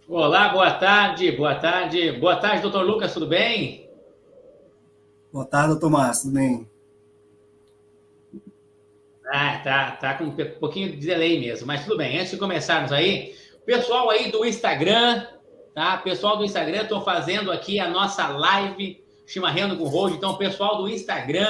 Olá, boa tarde, boa tarde. Boa tarde, doutor Lucas, tudo bem? Boa tarde, doutor Márcio, tudo bem? Tá com um pouquinho de delay mesmo, mas tudo bem. Antes de começarmos aí, pessoal aí do Instagram, tá? Pessoal do Instagram, estou fazendo aqui a nossa live Chimarrando com Road. Então, pessoal do Instagram,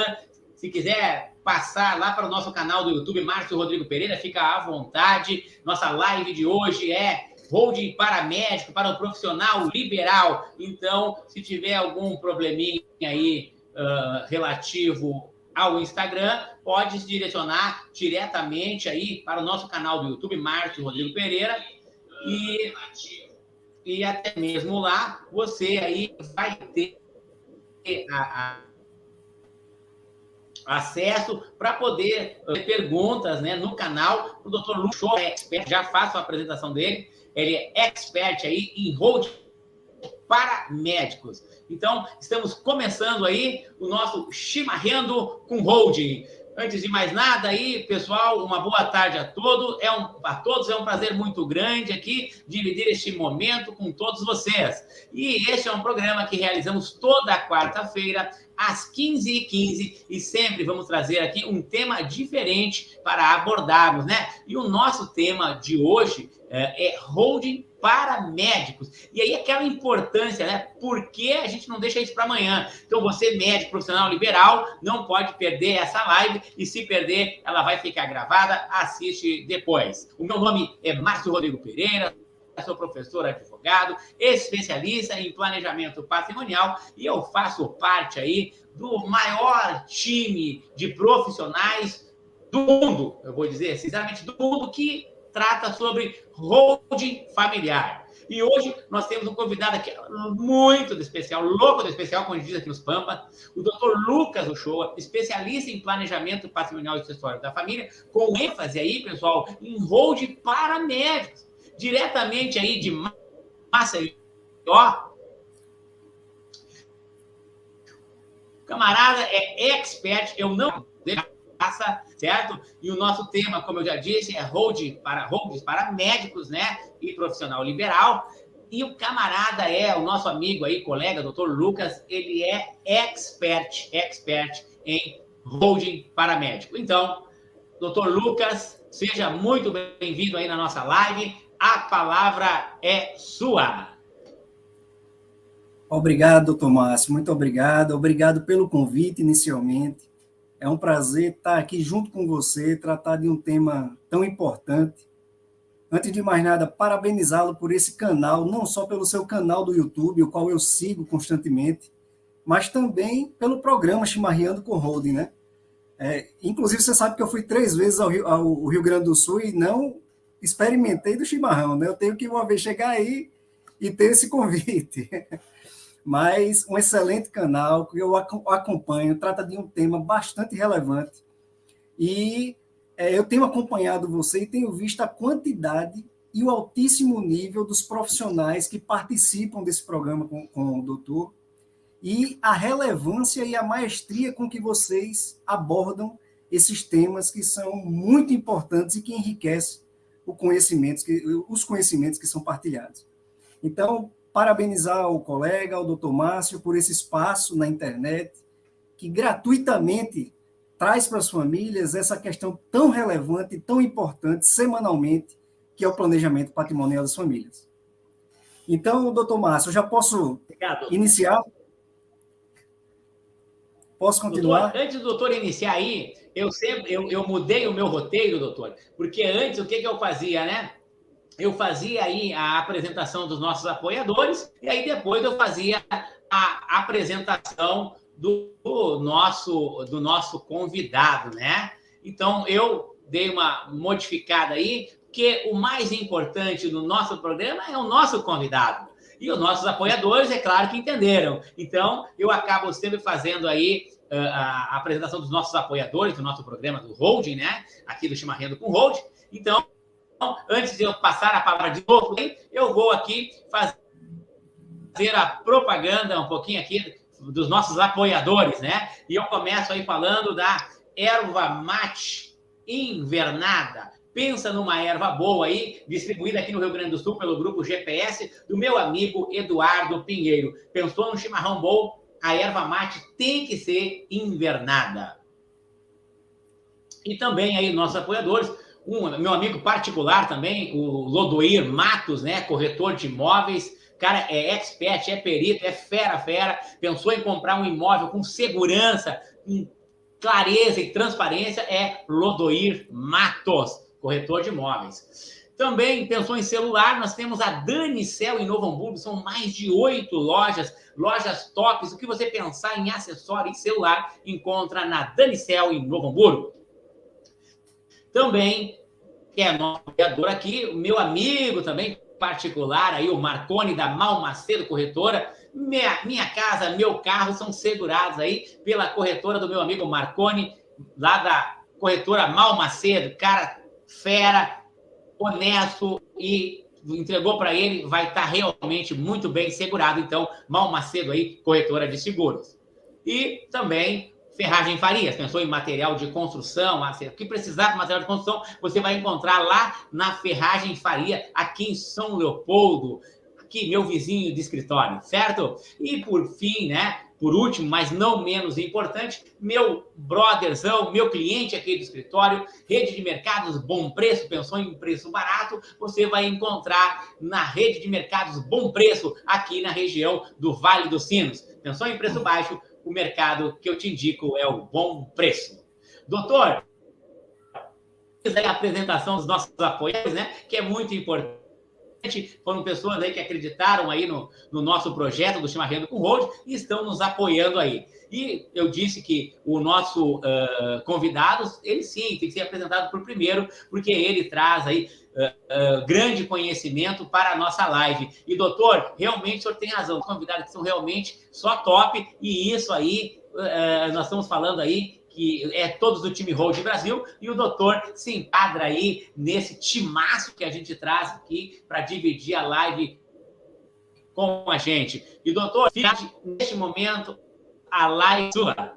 se quiser passar lá para o nosso canal do YouTube, Márcio Rodrigo Pereira, fica à vontade. Nossa live de hoje é holding para médico, para o profissional liberal. Então, se tiver algum probleminha aí relativo ao Instagram, pode se direcionar diretamente aí para o nosso canal do YouTube, Márcio Rodrigo Pereira, e, e até mesmo lá você aí vai ter acesso para poder ter perguntas, né, no canal. O Dr. Luxo é expert, já faço a apresentação dele, ele é expert aí em holding para médicos. Então, estamos começando aí o nosso Chimarrando com Holding. Antes de mais nada aí, pessoal, uma boa tarde a todos. A todos é um prazer muito grande aqui dividir este momento com todos vocês. E este é um programa que realizamos toda quarta-feira, às 15h15, e sempre vamos trazer aqui um tema diferente para abordarmos, né? E o nosso tema de hoje é holding para médicos. E aí aquela importância, né? Por que a gente não deixa isso para amanhã? Então você, médico profissional liberal, não pode perder essa live, e se perder, ela vai ficar gravada, assiste depois. O meu nome é Márcio Rodrigo Pereira, sou professor advogado, especialista em planejamento patrimonial, e eu faço parte aí do maior time de profissionais do mundo, eu vou dizer sinceramente, do mundo, que trata sobre holding familiar. E hoje nós temos um convidado aqui muito especial, louco de especial, como a gente diz aqui nos Pampa, o Dr. Lucas Uchoa, especialista em planejamento patrimonial e sucessório da família, com ênfase aí, pessoal, em holding para médicos, diretamente aí de Maceió. O camarada é expert, eu não passa, certo? E o nosso tema, como eu já disse, é holding para médicos, né? E profissional liberal. E o camarada o nosso amigo aí, colega, doutor Lucas, ele é expert em holding para médico. Então, doutor Lucas, seja muito bem-vindo aí na nossa live. A palavra é sua. Obrigado, doutor Márcio, muito obrigado. Obrigado pelo convite inicialmente. É um prazer estar aqui junto com você, tratar de um tema tão importante. Antes de mais nada, parabenizá-lo por esse canal, não só pelo seu canal do YouTube, o qual eu sigo constantemente, mas também pelo programa Chimarreando com Holding, né? Inclusive, você sabe que eu fui 3 vezes ao Rio Grande do Sul e não experimentei do chimarrão, né? Eu tenho que uma vez chegar aí e ter esse convite. Mas um excelente canal que eu acompanho, trata de um tema bastante relevante. E eu tenho acompanhado você e tenho visto a quantidade e o altíssimo nível dos profissionais que participam desse programa com o doutor, e a relevância e a maestria com que vocês abordam esses temas que são muito importantes e que enriquecem os conhecimentos que são partilhados. Então, parabenizar o colega, o doutor Márcio, por esse espaço na internet, que gratuitamente traz para as famílias essa questão tão relevante e tão importante semanalmente, que é o planejamento patrimonial das famílias. Então, doutor Márcio, eu já posso iniciar? Posso Doutor, continuar? antes do doutor iniciar aí, eu mudei o meu roteiro, doutor, porque antes o que eu fazia, né? Eu fazia aí a apresentação dos nossos apoiadores, e aí depois eu fazia a apresentação do nosso convidado, né? Então eu dei uma modificada aí, porque o mais importante do nosso programa é o nosso convidado. E os nossos apoiadores, é claro que entenderam. Então, eu acabo sempre fazendo aí a apresentação dos nossos apoiadores do nosso programa do Holding, né? Aqui do Chimarrando com Holding. Então, antes de eu passar a palavra de novo, eu vou aqui fazer a propaganda um pouquinho aqui dos nossos apoiadores, né? E eu começo aí falando da erva mate invernada, pensa numa erva boa aí, distribuída aqui no Rio Grande do Sul pelo grupo GPS do meu amigo Eduardo Pinheiro. Pensou num chimarrão bom? A erva mate tem que ser invernada. E também aí nossos apoiadores, meu amigo particular também, o Lodoir Matos, né, corretor de imóveis, cara, é expert, é perito, é fera, pensou em comprar um imóvel com segurança, com clareza e transparência, é Lodoir Matos, corretor de imóveis. Também pensou em celular, nós temos a Danicel em Novo Hamburgo, são mais de 8 lojas tops, o que você pensar em acessório e celular, encontra na Danicel em Novo Hamburgo. Também, que é nosso apoiador aqui, o meu amigo também particular, aí, o Marconi da Malmacedo Corretora. Minha casa, meu carro são segurados aí pela corretora do meu amigo Marconi, lá da corretora Malmacedo. Cara, fera, honesto e entregou para ele, vai estar realmente muito bem segurado. Então, Malmacedo aí, corretora de seguros. E também Ferragem Farias, pensou em material de construção, o que precisar de material de construção, você vai encontrar lá na Ferragem Faria, aqui em São Leopoldo, aqui, meu vizinho de escritório, certo? E por fim, né, por último, mas não menos importante, meu brotherzão, meu cliente aqui do escritório, Rede de Mercados Bom Preço, pensou em preço barato, você vai encontrar na Rede de Mercados Bom Preço, aqui na região do Vale dos Sinos. Pensou em preço baixo, o mercado que eu te indico é o Bom Preço. Doutor, a apresentação dos nossos apoiadores, né, que é muito importante. Foram pessoas aí que acreditaram aí no nosso projeto do Chimarrando com Hold e estão nos apoiando aí. E eu disse que o nosso convidado, ele sim, tem que ser apresentado por primeiro, porque ele traz aí grande conhecimento para a nossa live. E, doutor, realmente o senhor tem razão, os convidados que são realmente só top, e isso aí, nós estamos falando aí que é todos do time Hold Brasil, e o doutor se enquadra aí nesse timaço que a gente traz aqui para dividir a live com a gente. E, doutor, neste momento, a live sua.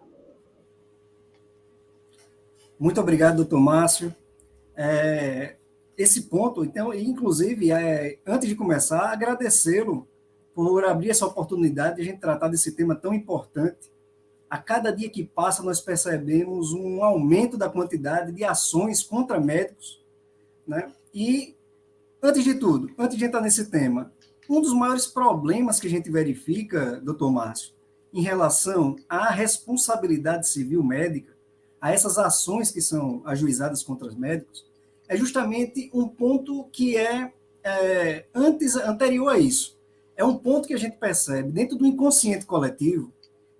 Muito obrigado, doutor Márcio. Esse ponto, então, inclusive, antes de começar, agradecê-lo por abrir essa oportunidade de a gente tratar desse tema tão importante. A cada dia que passa, nós percebemos um aumento da quantidade de ações contra médicos, né? E, antes de tudo, antes de entrar nesse tema, um dos maiores problemas que a gente verifica, doutor Márcio, em relação à responsabilidade civil médica, a essas ações que são ajuizadas contra os médicos, é justamente um ponto que anterior a isso. É um ponto que a gente percebe dentro do inconsciente coletivo,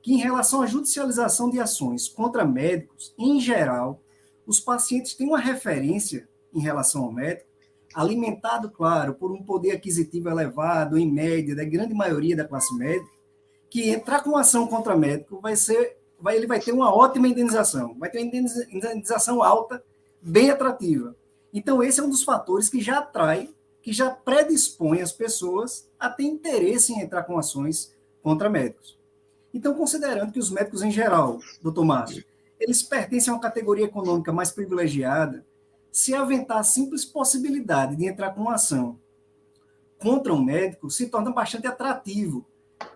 que em relação à judicialização de ações contra médicos, em geral, os pacientes têm uma referência em relação ao médico, alimentado, claro, por um poder aquisitivo elevado, em média, da grande maioria da classe médica, que entrar com ação contra médico ele vai ter uma ótima indenização, vai ter uma indenização alta, bem atrativa. Então, esse é um dos fatores que já atrai, que já predispõe as pessoas a ter interesse em entrar com ações contra médicos. Então, considerando que os médicos em geral, doutor Márcio, eles pertencem a uma categoria econômica mais privilegiada, se aventar a simples possibilidade de entrar com uma ação contra um médico se torna bastante atrativo,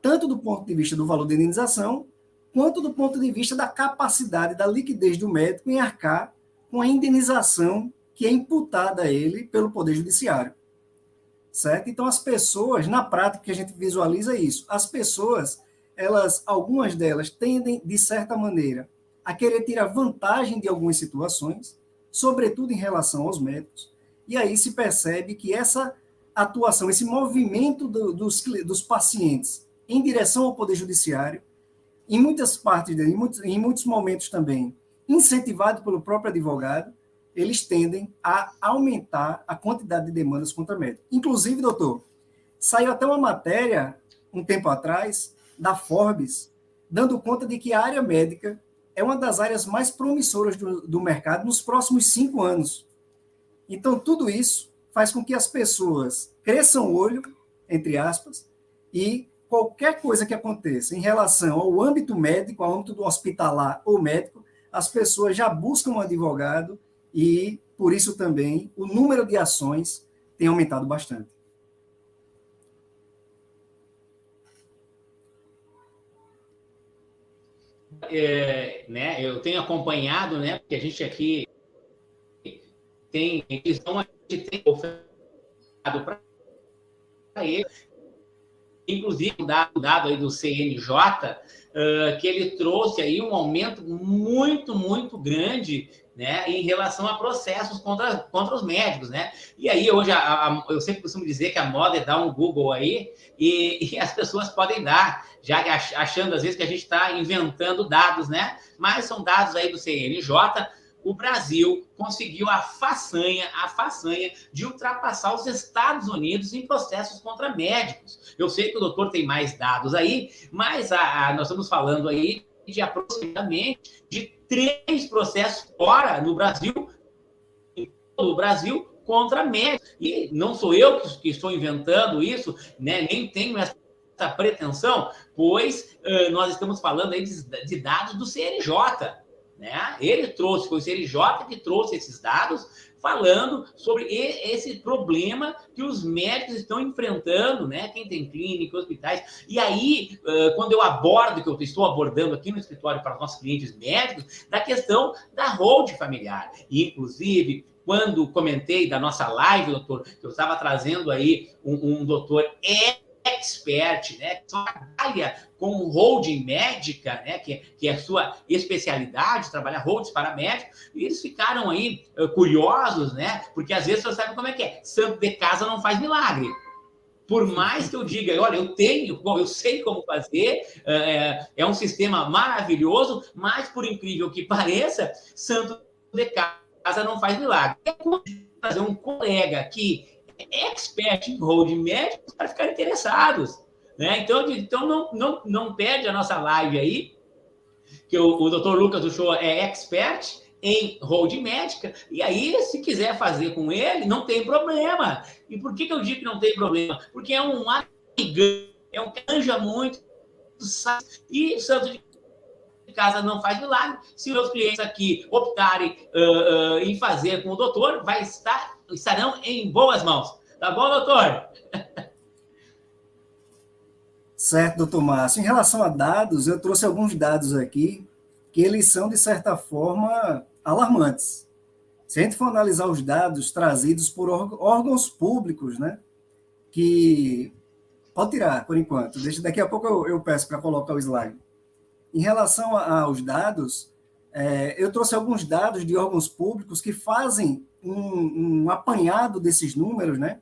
tanto do ponto de vista do valor da indenização, quanto do ponto de vista da capacidade, da liquidez do médico em arcar com a indenização que é imputada a ele pelo Poder Judiciário. Certo? Então, as pessoas, na prática, que a gente visualiza isso, as pessoas, algumas delas tendem, de certa maneira, a querer tirar vantagem de algumas situações, sobretudo em relação aos médicos, e aí se percebe que essa atuação, esse movimento dos pacientes em direção ao Poder Judiciário, em muitas partes, em muitos momentos também, incentivado pelo próprio advogado, eles tendem a aumentar a quantidade de demandas contra médicos. Inclusive, doutor, saiu até uma matéria, um tempo atrás, da Forbes, dando conta de que a área médica é uma das áreas mais promissoras do mercado nos próximos 5 anos. Então, tudo isso faz com que as pessoas cresçam o olho, entre aspas, e qualquer coisa que aconteça em relação ao âmbito médico, ao âmbito do hospitalar ou médico, as pessoas já buscam um advogado e, por isso também, o número de ações tem aumentado bastante. Né, eu tenho acompanhado, né, porque a gente aqui tem, então a gente tem ofertado para ele, inclusive o dado aí do CNJ, que ele trouxe aí um aumento muito, muito grande, né, em relação a processos contra os médicos, né? E aí, hoje, eu sempre costumo dizer que a moda é dar um Google aí e as pessoas podem dar, já achando, às vezes, que a gente está inventando dados, né? Mas são dados aí do CNJ. O Brasil conseguiu a façanha de ultrapassar os Estados Unidos em processos contra médicos. Eu sei que o doutor tem mais dados aí, mas nós estamos falando aí de aproximadamente de 3 processos fora no Brasil contra médicos. E não sou eu que estou inventando isso, né? Nem tenho essa pretensão, pois nós estamos falando aí de dados do CNJ. Né? Foi o CNJ que trouxe esses dados, falando sobre esse problema que os médicos estão enfrentando, né? Quem tem clínica, hospitais. E aí, quando eu abordo, que eu estou abordando aqui no escritório para nossos clientes médicos, da questão da holding familiar. E, inclusive, quando comentei da nossa live, doutor, que eu estava trazendo aí um doutor expert, né, que trabalha com holding médica, né, que é a sua especialidade, trabalhar holdings para médicos, e eles ficaram aí curiosos, né, porque às vezes você sabe como é que é, santo de casa não faz milagre. Por mais que eu diga, olha, eu sei como fazer, é um sistema maravilhoso, mas por incrível que pareça, santo de casa não faz milagre. É fazer um colega que expert em holding médicos para ficar interessados. Né? Então não perde a nossa live aí, que o Dr. Lucas do Show é expert em holding médica, e aí, se quiser fazer com ele, não tem problema. E por que eu digo que não tem problema? Porque é um amigão, é um que anja muito, e santo de casa não faz milagre. Se os clientes aqui optarem em fazer com o doutor, estarão em boas mãos. Tá bom, doutor? Certo, doutor Márcio. Em relação a dados, eu trouxe alguns dados aqui que eles são, de certa forma, alarmantes. Se a gente for analisar os dados trazidos por órgãos públicos, né, que... Pode tirar, por enquanto. Daqui a pouco eu peço para colocar o slide. Em relação aos dados, eu trouxe alguns dados de órgãos públicos que fazem um apanhado desses números, né?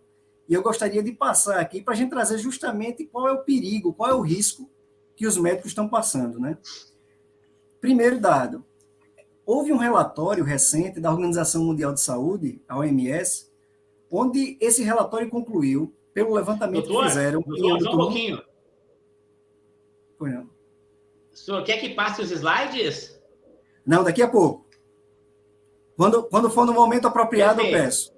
E eu gostaria de passar aqui para a gente trazer justamente qual é o perigo, qual é o risco que os médicos estão passando, né? Primeiro dado, houve um relatório recente da Organização Mundial de Saúde, a OMS, onde esse relatório concluiu, pelo levantamento que fizeram... Doutor, só um pouquinho. Foi não. O senhor quer que passe os slides? Não, daqui a pouco. Quando for no momento apropriado, eu peço.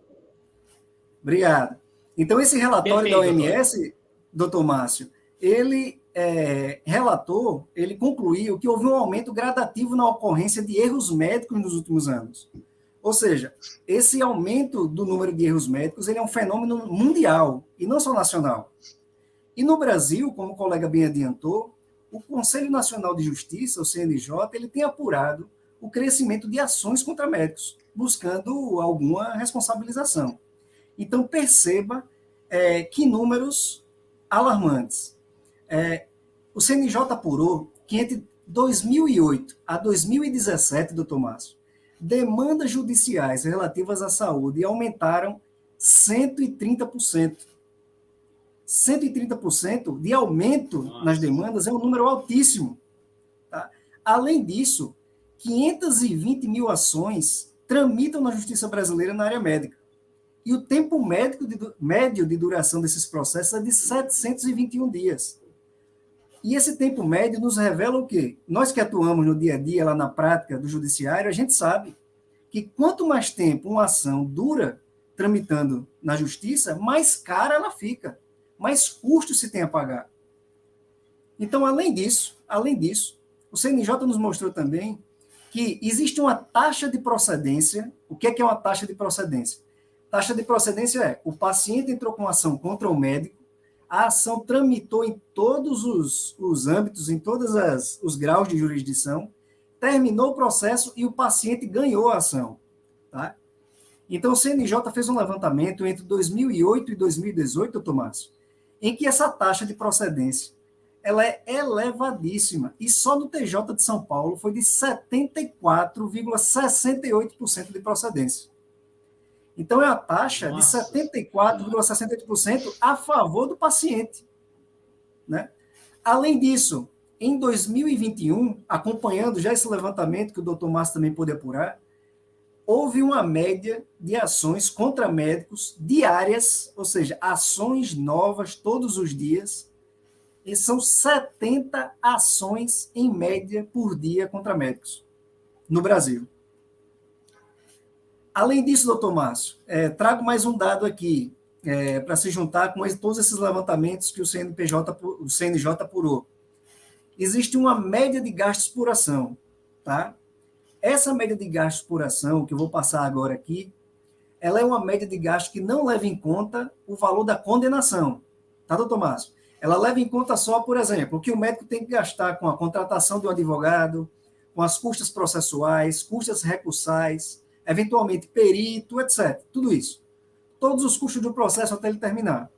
Obrigado. Então, esse relatório da OMS, doutor Márcio, ele ele concluiu que houve um aumento gradativo na ocorrência de erros médicos nos últimos anos. Ou seja, esse aumento do número de erros médicos ele é um fenômeno mundial, e não só nacional. E no Brasil, como o colega bem adiantou, o Conselho Nacional de Justiça, o CNJ, ele tem apurado o crescimento de ações contra médicos, buscando alguma responsabilização. Então, perceba que números alarmantes. O CNJ apurou que entre 2008 a 2017, doutor Márcio, demandas judiciais relativas à saúde aumentaram 130%. 130% de aumento nas demandas é um número altíssimo. Tá? Além disso, 520 mil ações tramitam na justiça brasileira na área médica. E o tempo médio de duração desses processos é de 721 dias. E esse tempo médio nos revela o quê? Nós que atuamos no dia a dia, lá na prática do judiciário, a gente sabe que quanto mais tempo uma ação dura tramitando na justiça, mais cara ela fica, mais custo se tem a pagar. Então, além disso, o CNJ nos mostrou também que existe uma taxa de procedência. O que é uma taxa de procedência? Taxa de procedência é: o paciente entrou com ação contra o médico, a ação tramitou em todos os âmbitos, em todos os graus de jurisdição, terminou o processo e o paciente ganhou a ação. Tá? Então, o CNJ fez um levantamento entre 2008 e 2018, Tomás, em que essa taxa de procedência ela é elevadíssima, e só no TJ de São Paulo foi de 74,68% de procedência. Então, é a taxa de 74,68% a favor do paciente. Né? Além disso, em 2021, acompanhando já esse levantamento que o doutor Márcio também pôde apurar, houve uma média de ações contra médicos diárias, ou seja, ações novas todos os dias, e são 70 ações em média por dia contra médicos no Brasil. Além disso, doutor Márcio, trago mais um dado aqui para se juntar com todos esses levantamentos que o CNJ apurou. Existe uma média de gastos por ação, tá? Essa média de gastos por ação, que eu vou passar agora aqui, ela é uma média de gastos que não leva em conta o valor da condenação, tá, doutor Márcio? Ela leva em conta só, por exemplo, o que o médico tem que gastar com a contratação de um advogado, com as custas processuais, custas recursais, eventualmente perito, etc. Tudo isso. Todos os custos do processo até ele terminar.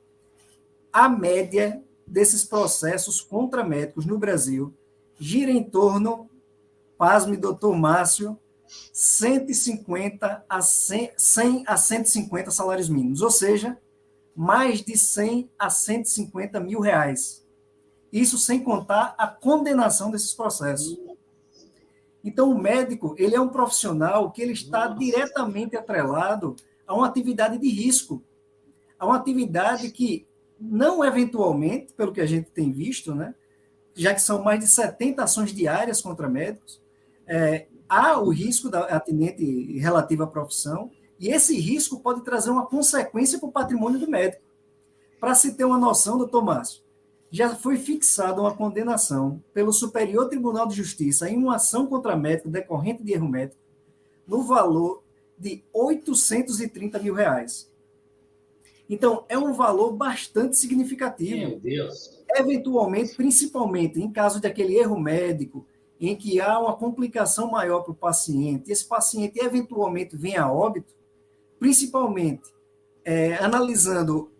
A média desses processos contra médicos no Brasil gira em torno, pasme, doutor Márcio, 150 a 100 a 150 salários mínimos, ou seja, mais de 100 a 150 mil reais. Isso sem contar a condenação desses processos. Então, o médico, ele é um profissional que ele está diretamente atrelado a uma atividade de risco, a uma atividade que, não eventualmente, pelo que a gente tem visto, né, já que são mais de 70 ações diárias contra médicos, há o risco da atinente relativa à profissão, e esse risco pode trazer uma consequência para o patrimônio do médico. Para se ter uma noção, doutor Márcio, já foi fixada uma condenação pelo Superior Tribunal de Justiça em uma ação contra médico decorrente de erro médico no valor de 830 mil reais. Então, é um valor bastante significativo. Meu Deus. Eventualmente, principalmente em caso de aquele erro médico, em que há uma complicação maior para o paciente, esse paciente eventualmente vem a óbito, principalmente analisando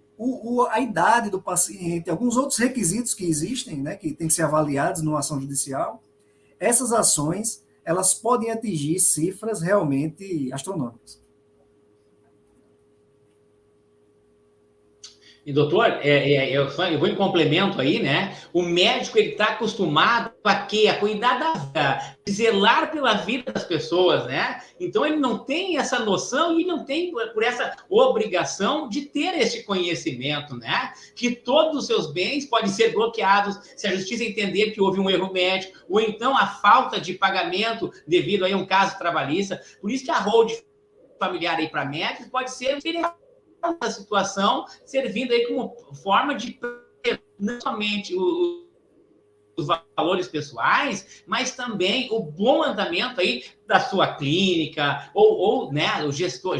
a idade do paciente, alguns outros requisitos que existem, né, que têm que ser avaliados numa ação judicial, essas ações elas podem atingir cifras realmente astronômicas. E, doutor, eu vou em complemento aí, né? O médico, ele está acostumado a quê? A cuidar da vida, zelar pela vida das pessoas, né? Então, ele não tem essa noção e não tem por essa obrigação de ter esse conhecimento, né? Que todos os seus bens podem ser bloqueados se a justiça entender que houve um erro médico, ou então a falta de pagamento devido a um caso trabalhista. Por isso que a hold familiar aí para médicos pode ser da situação, servindo aí como forma de não somente os valores pessoais, mas também o bom andamento aí da sua clínica, ou né, a gestão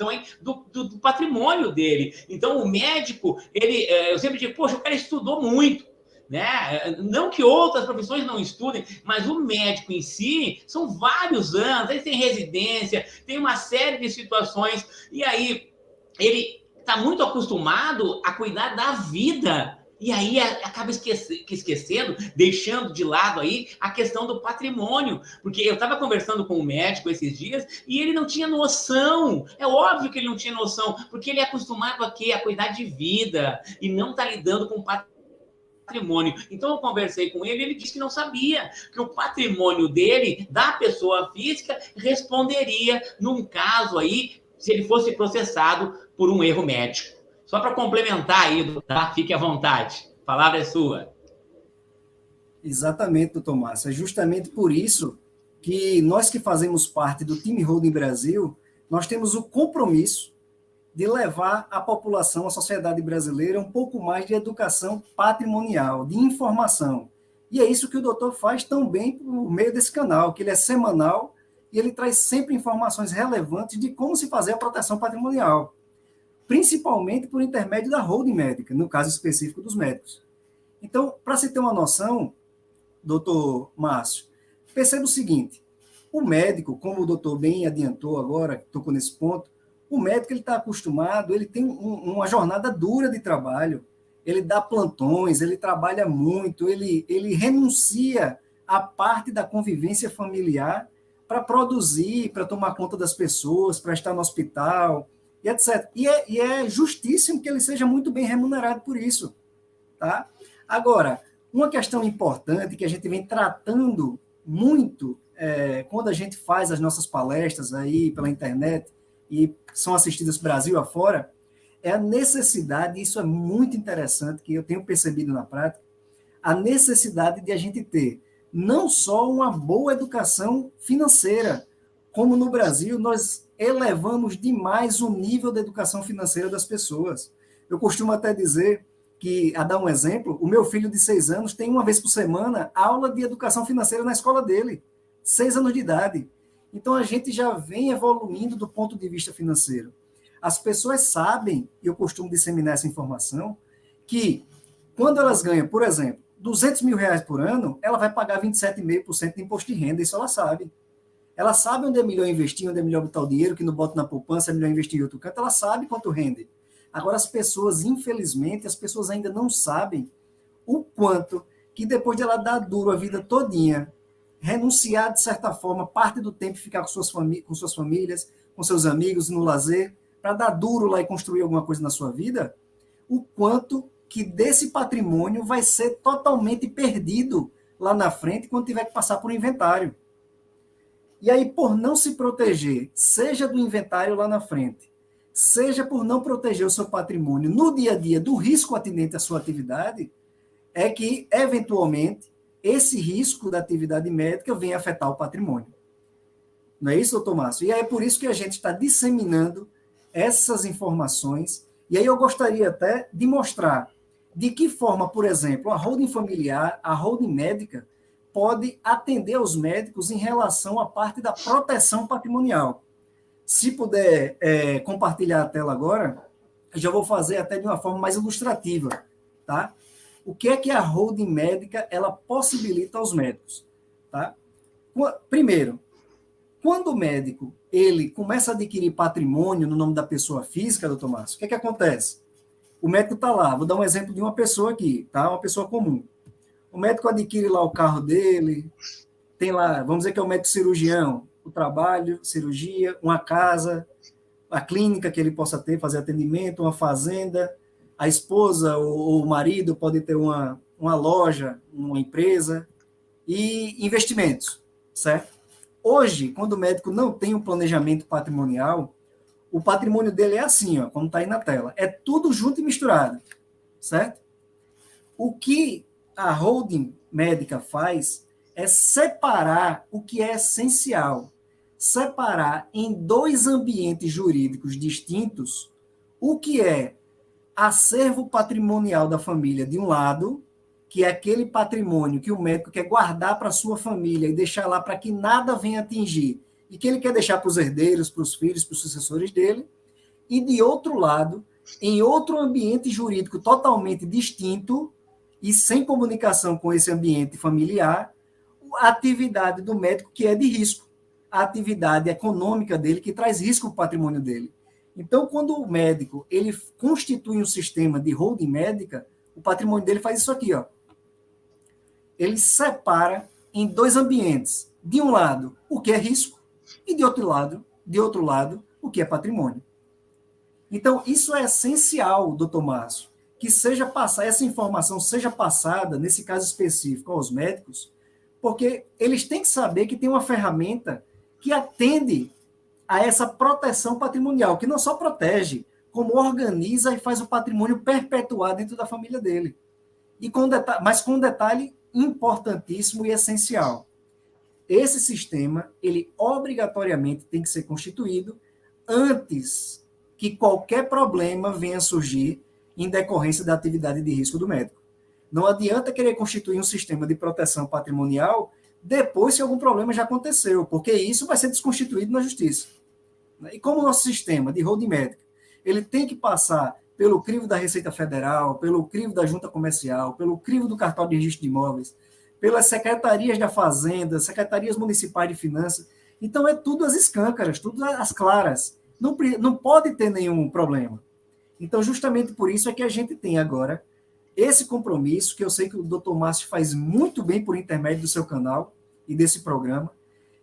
aí do patrimônio dele. Então, o médico, eu sempre digo, poxa, o cara estudou muito, né? Não que outras profissões não estudem, mas o médico em si são vários anos, ele tem residência, tem uma série de situações, e aí ele está muito acostumado a cuidar da vida, e aí acaba esquecendo, deixando de lado aí a questão do patrimônio, porque eu estava conversando com um médico esses dias e ele não tinha noção, é óbvio que ele não tinha noção, porque ele é acostumado a quê? A cuidar de vida e não está lidando com patrimônio. Então eu conversei com ele, ele disse que não sabia, que o patrimônio dele, da pessoa física, responderia num caso aí, se ele fosse processado por um erro médico. Só para complementar aí, tá? Fique à vontade. A palavra é sua. Exatamente, doutor Márcio. É justamente por isso que nós que fazemos parte do time Holding Brasil, nós temos o compromisso de levar à população, à sociedade brasileira, um pouco mais de educação patrimonial, de informação. E é isso que o doutor faz também por meio desse canal, que ele é semanal e ele traz sempre informações relevantes de como se fazer a proteção patrimonial, principalmente por intermédio da holding médica, no caso específico dos médicos. Então, para se ter uma noção, doutor Márcio, perceba o seguinte, o médico, como o doutor bem adiantou agora, tocou nesse ponto, o médico ele está acostumado, ele tem uma jornada dura de trabalho, ele dá plantões, ele trabalha muito, ele renuncia à parte da convivência familiar para produzir, para tomar conta das pessoas, para estar no hospital, e etc. E é justíssimo que ele seja muito bem remunerado por isso. Tá? Agora, uma questão importante que a gente vem tratando muito quando a gente faz as nossas palestras aí pela internet e são assistidas Brasil afora, é a necessidade, isso é muito interessante, que eu tenho percebido na prática, a necessidade de a gente ter não só uma boa educação financeira, como no Brasil nós elevamos demais o nível da educação financeira das pessoas. Eu costumo até dizer que, a dar um exemplo, o meu filho de 6 anos tem uma vez por semana aula de educação financeira na escola dele, 6 anos de idade. Então, a gente já vem evoluindo do ponto de vista financeiro. As pessoas sabem, e eu costumo disseminar essa informação, que quando elas ganham, por exemplo, R$ 200.000 por ano, ela vai pagar 27,5% de imposto de renda, isso ela sabe. Ela sabe onde é melhor investir, onde é melhor botar o dinheiro, que não bota na poupança, é melhor investir em outro canto, ela sabe quanto rende. Agora, as pessoas, infelizmente, as pessoas ainda não sabem o quanto que depois de ela dar duro a vida todinha, renunciar, de certa forma, parte do tempo ficar com suas famílias, com seus amigos, no lazer, para dar duro lá e construir alguma coisa na sua vida, o quanto que desse patrimônio vai ser totalmente perdido lá na frente quando tiver que passar por um inventário. E aí, por não se proteger, seja do inventário lá na frente, seja por não proteger o seu patrimônio no dia a dia do risco atinente à sua atividade, é que, eventualmente, esse risco da atividade médica vem afetar o patrimônio. Não é isso, doutor Márcio? E é por isso que a gente está disseminando essas informações. E aí eu gostaria até de mostrar de que forma, por exemplo, a holding familiar, a holding médica, pode atender aos médicos em relação à parte da proteção patrimonial. Se puder compartilhar a tela agora, eu já vou fazer até de uma forma mais ilustrativa, tá? O que é que a holding médica ela possibilita aos médicos, tá? Primeiro, quando o médico ele começa a adquirir patrimônio no nome da pessoa física, doutor Márcio, o que é que acontece? O médico está lá, vou dar um exemplo de uma pessoa aqui, tá? Uma pessoa comum. O médico adquire lá o carro dele, tem lá, vamos dizer que é o médico cirurgião, o trabalho, cirurgia, uma casa, a clínica que ele possa ter, fazer atendimento, uma fazenda, a esposa ou o marido pode ter uma loja, uma empresa e investimentos, certo? Hoje, quando o médico não tem um planejamento patrimonial, o patrimônio dele é assim, ó, como está aí na tela. É tudo junto e misturado, certo? O que a holding médica faz é separar o que é essencial, separar em 2 ambientes jurídicos distintos o que é acervo patrimonial da família de um lado, que é aquele patrimônio que o médico quer guardar para a sua família e deixar lá para que nada venha atingir, e que ele quer deixar para os herdeiros, para os filhos, para os sucessores dele, e de outro lado, em outro ambiente jurídico totalmente distinto e sem comunicação com esse ambiente familiar, a atividade do médico que é de risco, a atividade econômica dele que traz risco para o patrimônio dele. Então, quando o médico ele constitui um sistema de holding médica, o patrimônio dele faz isso aqui, ó. Ele separa em 2 ambientes. De um lado, o que é risco, e de outro lado, o que é patrimônio. Então, isso é essencial, doutor Márcio, que essa informação seja passada, nesse caso específico, aos médicos, porque eles têm que saber que tem uma ferramenta que atende a essa proteção patrimonial, que não só protege, como organiza e faz o patrimônio perpetuar dentro da família dele. Mas com um detalhe importantíssimo e essencial. Esse sistema, ele obrigatoriamente tem que ser constituído antes que qualquer problema venha surgir em decorrência da atividade de risco do médico. Não adianta querer constituir um sistema de proteção patrimonial depois que algum problema já aconteceu, porque isso vai ser desconstituído na justiça. E como o nosso sistema de holding médica, ele tem que passar pelo crivo da Receita Federal, pelo crivo da Junta Comercial, pelo crivo do Cartório de Registro de Imóveis, pelas secretarias da Fazenda, secretarias municipais de finanças, então é tudo às escâncaras, tudo às claras. Não pode ter nenhum problema. Então, justamente por isso é que a gente tem agora esse compromisso, que eu sei que o Dr. Márcio faz muito bem por intermédio do seu canal e desse programa,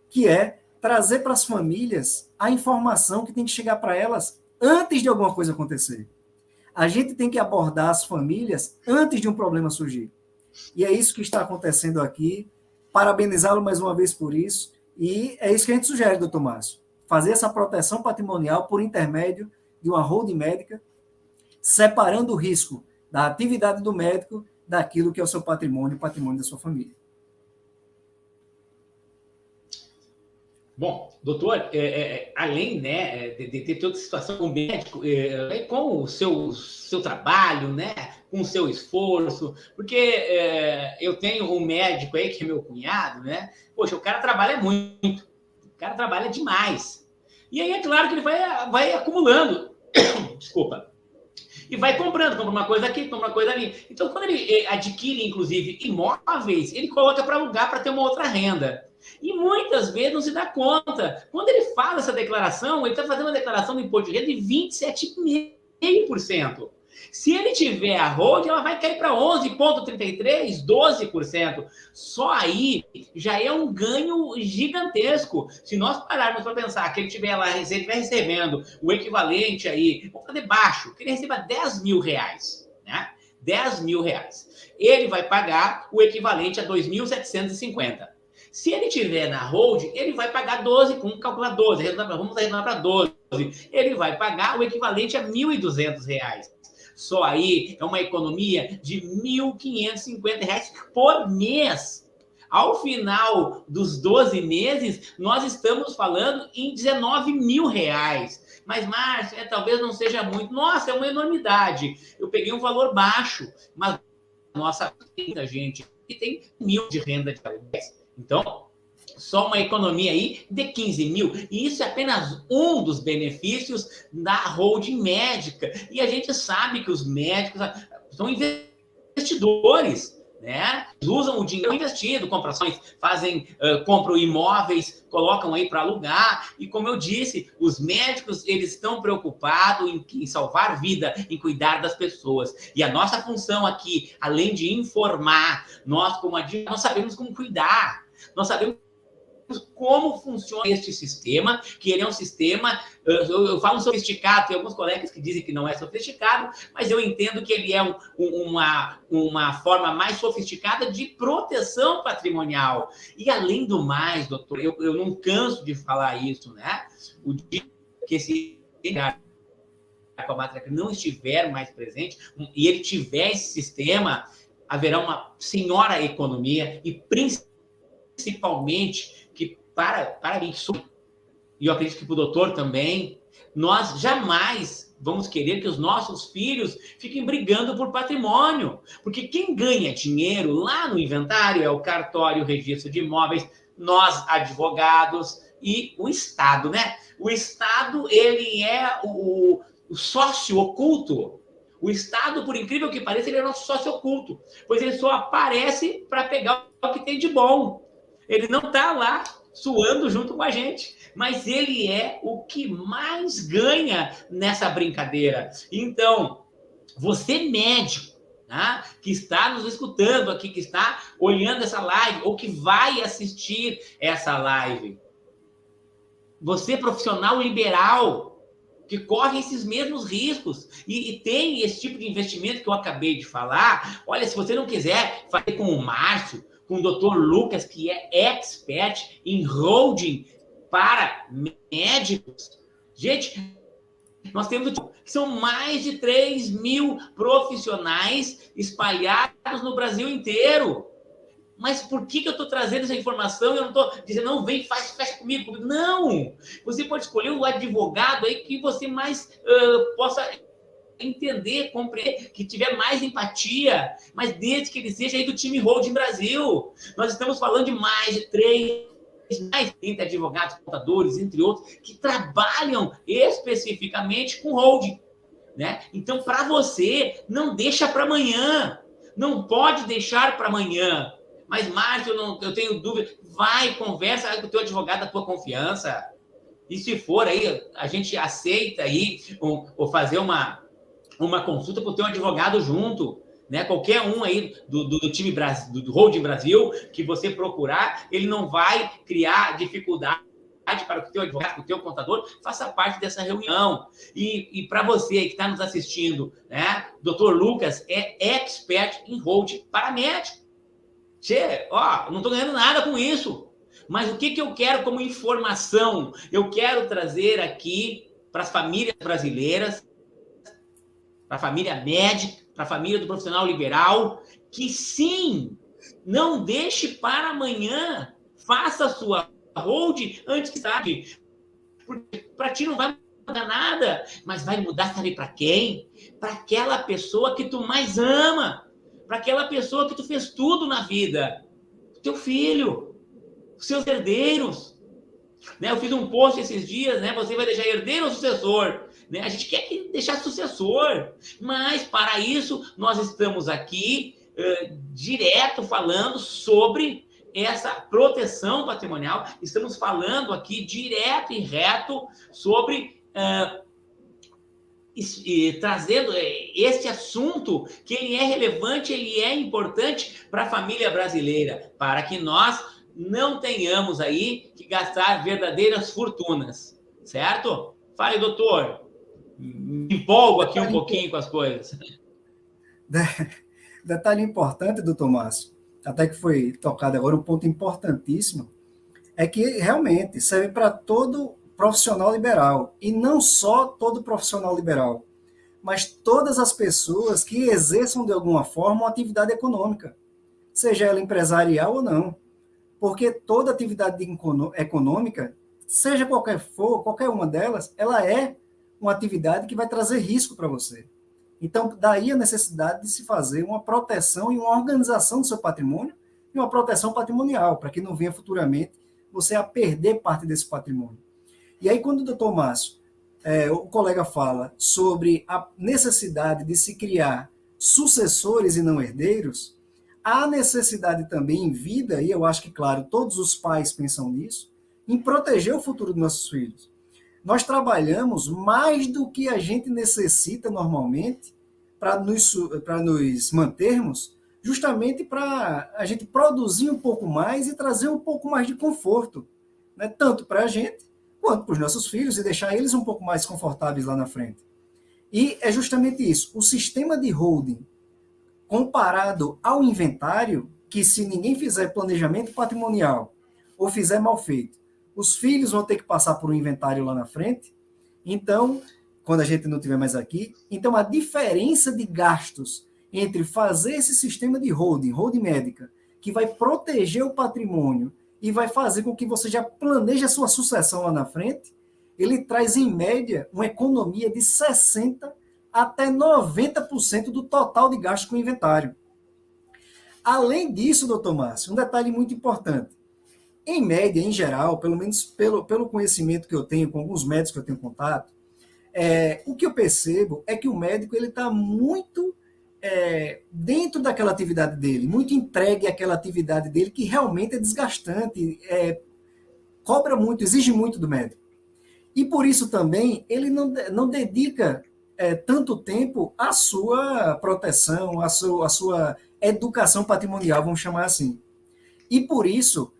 que é trazer para as famílias a informação que tem que chegar para elas antes de alguma coisa acontecer. A gente tem que abordar as famílias antes de um problema surgir. E é isso que está acontecendo aqui. Parabenizá-lo mais uma vez por isso. E é isso que a gente sugere, doutor Márcio. Fazer essa proteção patrimonial por intermédio de uma holding médica, separando o risco da atividade do médico daquilo que é o seu patrimônio, o patrimônio da sua família. Bom, doutor, além, né, de ter toda a situação com o médico, com o seu trabalho, né, com o seu esforço, porque eu tenho um médico aí, que é meu cunhado, né, poxa, o cara trabalha muito, o cara trabalha demais. E aí é claro que ele vai acumulando, desculpa, e vai comprando, compra uma coisa aqui, compra uma coisa ali. Então, quando ele adquire, inclusive, imóveis, ele coloca para alugar para ter uma outra renda. E muitas vezes não se dá conta. Quando ele faz essa declaração, ele está fazendo uma declaração do imposto de renda de 27,5%. Se ele tiver a holding, ela vai cair para 11,33%, 12%. Só aí já é um ganho gigantesco. Se nós pararmos para pensar que ele estiver lá, ele estiver recebendo o equivalente aí, vamos fazer baixo, que ele receba R$10.000, né? R$10.000. Ele vai pagar o equivalente a 2.750. Se ele tiver na holding, ele vai pagar 12, vamos calcular 12, vamos arredondar para 12. Ele vai pagar o equivalente a R$1.200. Só aí é uma economia de R$1.550 por mês. Ao final dos 12 meses, nós estamos falando em R$19.000. Mas, Márcio, talvez não seja muito. Nossa, é uma enormidade. Eu peguei um valor baixo, mas nossa, muita gente que tem 1.000 de renda de aluguéis. Então, só uma economia aí de 15 mil. E isso é apenas um dos benefícios da holding médica. E a gente sabe que os médicos são investidores, né? Usam o dinheiro investido, compram ações, compram imóveis, colocam aí para alugar. E como eu disse, os médicos, eles estão preocupados em salvar vida, em cuidar das pessoas. E a nossa função aqui, além de informar, nós como nós sabemos como cuidar. Nós sabemos como funciona este sistema, que ele é um sistema, eu falo sofisticado, tem alguns colegas que dizem que não é sofisticado, mas eu entendo que ele é uma forma mais sofisticada de proteção patrimonial. E além do mais, doutor, eu não canso de falar isso, né? O dia que esse com a matriz não estiver mais presente, e ele tiver esse sistema, haverá uma senhora economia, e principalmente que para mim, e eu acredito que para o doutor também, nós jamais vamos querer que os nossos filhos fiquem brigando por patrimônio, porque quem ganha dinheiro lá no inventário é o cartório, o registro de imóveis, nós, advogados e o Estado, né? O Estado, ele é o sócio oculto. O Estado, por incrível que pareça, ele é nosso sócio oculto, pois ele só aparece para pegar o que tem de bom. Ele não está lá suando junto com a gente, mas ele é o que mais ganha nessa brincadeira. Então, você médico, tá? Que está nos escutando aqui, que está olhando essa live, ou que vai assistir essa live, você profissional liberal, que corre esses mesmos riscos e tem esse tipo de investimento que eu acabei de falar, olha, se você não quiser fazer com o Márcio, com o Dr. Lucas, que é expert em holding para médicos. Gente, nós temos, são mais de 3.000 profissionais espalhados no Brasil inteiro. Mas por que eu estou trazendo essa informação? Eu não estou dizendo, não, vem, fecha comigo. Não! Você pode escolher o advogado aí que você mais possa entender, compreender, que tiver mais empatia, mas desde que ele seja aí do time Holding Brasil. Nós estamos falando de mais de 30 advogados, contadores, entre outros, que trabalham especificamente com holding, né? Então, para você, não deixa para amanhã. Não pode deixar para amanhã. Mas, Márcio, eu tenho dúvida. Vai, conversa com o teu advogado da tua confiança. E se for aí, a gente aceita aí ou fazer uma consulta com o teu advogado junto, né? Qualquer um aí do time do Holding Brasil que você procurar, ele não vai criar dificuldade para que o teu advogado, o teu contador, faça parte dessa reunião. E para você que está nos assistindo, né? Dr. Lucas é expert em holding para médico. Não estou ganhando nada com isso. Mas o que eu quero como informação? Eu quero trazer aqui para as famílias brasileiras, para a família médica, para a família do profissional liberal, que sim, não deixe para amanhã, faça a sua holding antes que tarde. Para ti não vai mudar nada, mas vai mudar, sabe para quem? Para aquela pessoa que tu mais ama, para aquela pessoa que tu fez tudo na vida, o teu filho, os seus herdeiros. Né? Eu fiz um post esses dias, né? Você vai deixar herdeiro ou sucessor? Né? A gente quer deixar sucessor, mas para isso nós estamos aqui direto falando sobre essa proteção patrimonial. Estamos falando aqui direto e reto sobre trazendo este assunto que ele é relevante, ele é importante para a família brasileira, para que nós não tenhamos aí que gastar verdadeiras fortunas, certo? Fale, doutor. Me empolgo aqui um pouquinho com as coisas. Detalhe importante, doutor Márcio, até que foi tocado agora, um ponto importantíssimo, é que realmente serve para todo profissional liberal, e não só todo profissional liberal, mas todas as pessoas que exerçam de alguma forma uma atividade econômica, seja ela empresarial ou não. Porque toda atividade econômica, seja qualquer uma delas, ela é uma atividade que vai trazer risco para você. Então, daí a necessidade de se fazer uma proteção e uma organização do seu patrimônio e uma proteção patrimonial, para que não venha futuramente você a perder parte desse patrimônio. E aí, quando o doutor Márcio, o colega fala sobre a necessidade de se criar sucessores e não herdeiros, há necessidade também em vida, e eu acho que, claro, todos os pais pensam nisso, em proteger o futuro dos nossos filhos. Nós trabalhamos mais do que a gente necessita normalmente para nos mantermos, justamente para a gente produzir um pouco mais e trazer um pouco mais de conforto, né? Tanto para a gente quanto para os nossos filhos e deixar eles um pouco mais confortáveis lá na frente. E é justamente isso. O sistema de holding comparado ao inventário, que se ninguém fizer planejamento patrimonial ou fizer mal feito, os filhos vão ter que passar por um inventário lá na frente. Então, quando a gente não estiver mais aqui, então a diferença de gastos entre fazer esse sistema de holding médica, que vai proteger o patrimônio e vai fazer com que você já planeje a sua sucessão lá na frente, ele traz, em média, uma economia de 60% até 90% do total de gastos com inventário. Além disso, doutor Márcio, um detalhe muito importante. Em média, em geral, pelo menos pelo conhecimento que eu tenho, com alguns médicos que eu tenho contato, o que eu percebo é que o médico está muito dentro daquela atividade dele, muito entregue àquela atividade dele, que realmente é desgastante, cobra muito, exige muito do médico. E por isso também ele não dedica tanto tempo à sua proteção, à sua educação patrimonial, vamos chamar assim. E por isso,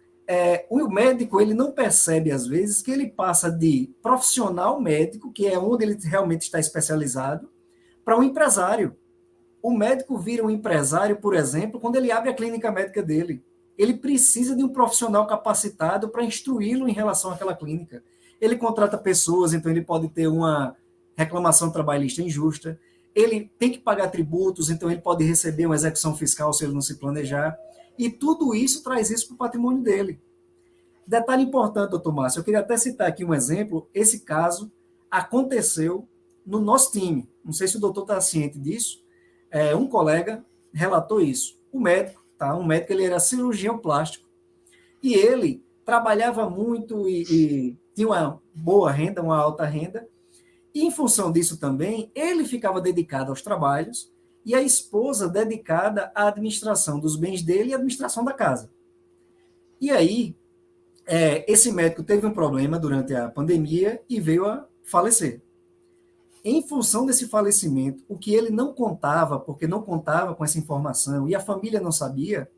o médico ele não percebe, às vezes, que ele passa de profissional médico, que é onde ele realmente está especializado, para um empresário. O médico vira um empresário, por exemplo, quando ele abre a clínica médica dele. Ele precisa de um profissional capacitado para instruí-lo em relação àquela clínica. Ele contrata pessoas, então ele pode ter uma reclamação trabalhista injusta, ele tem que pagar tributos, então ele pode receber uma execução fiscal se ele não se planejar, e tudo isso traz isso para o patrimônio dele. Detalhe importante, doutor Márcio, eu queria até citar aqui um exemplo. Esse caso aconteceu no nosso time, não sei se o doutor está ciente disso, um colega relatou isso. O médico, tá? Um médico, ele era cirurgião plástico, e ele trabalhava muito e tinha uma boa renda, uma alta renda, e em função disso também, ele ficava dedicado aos trabalhos e a esposa dedicada à administração dos bens dele e à administração da casa. E aí, esse médico teve um problema durante a pandemia e veio a falecer. Em função desse falecimento, o que ele não contava, porque não contava com essa informação e a família não sabia,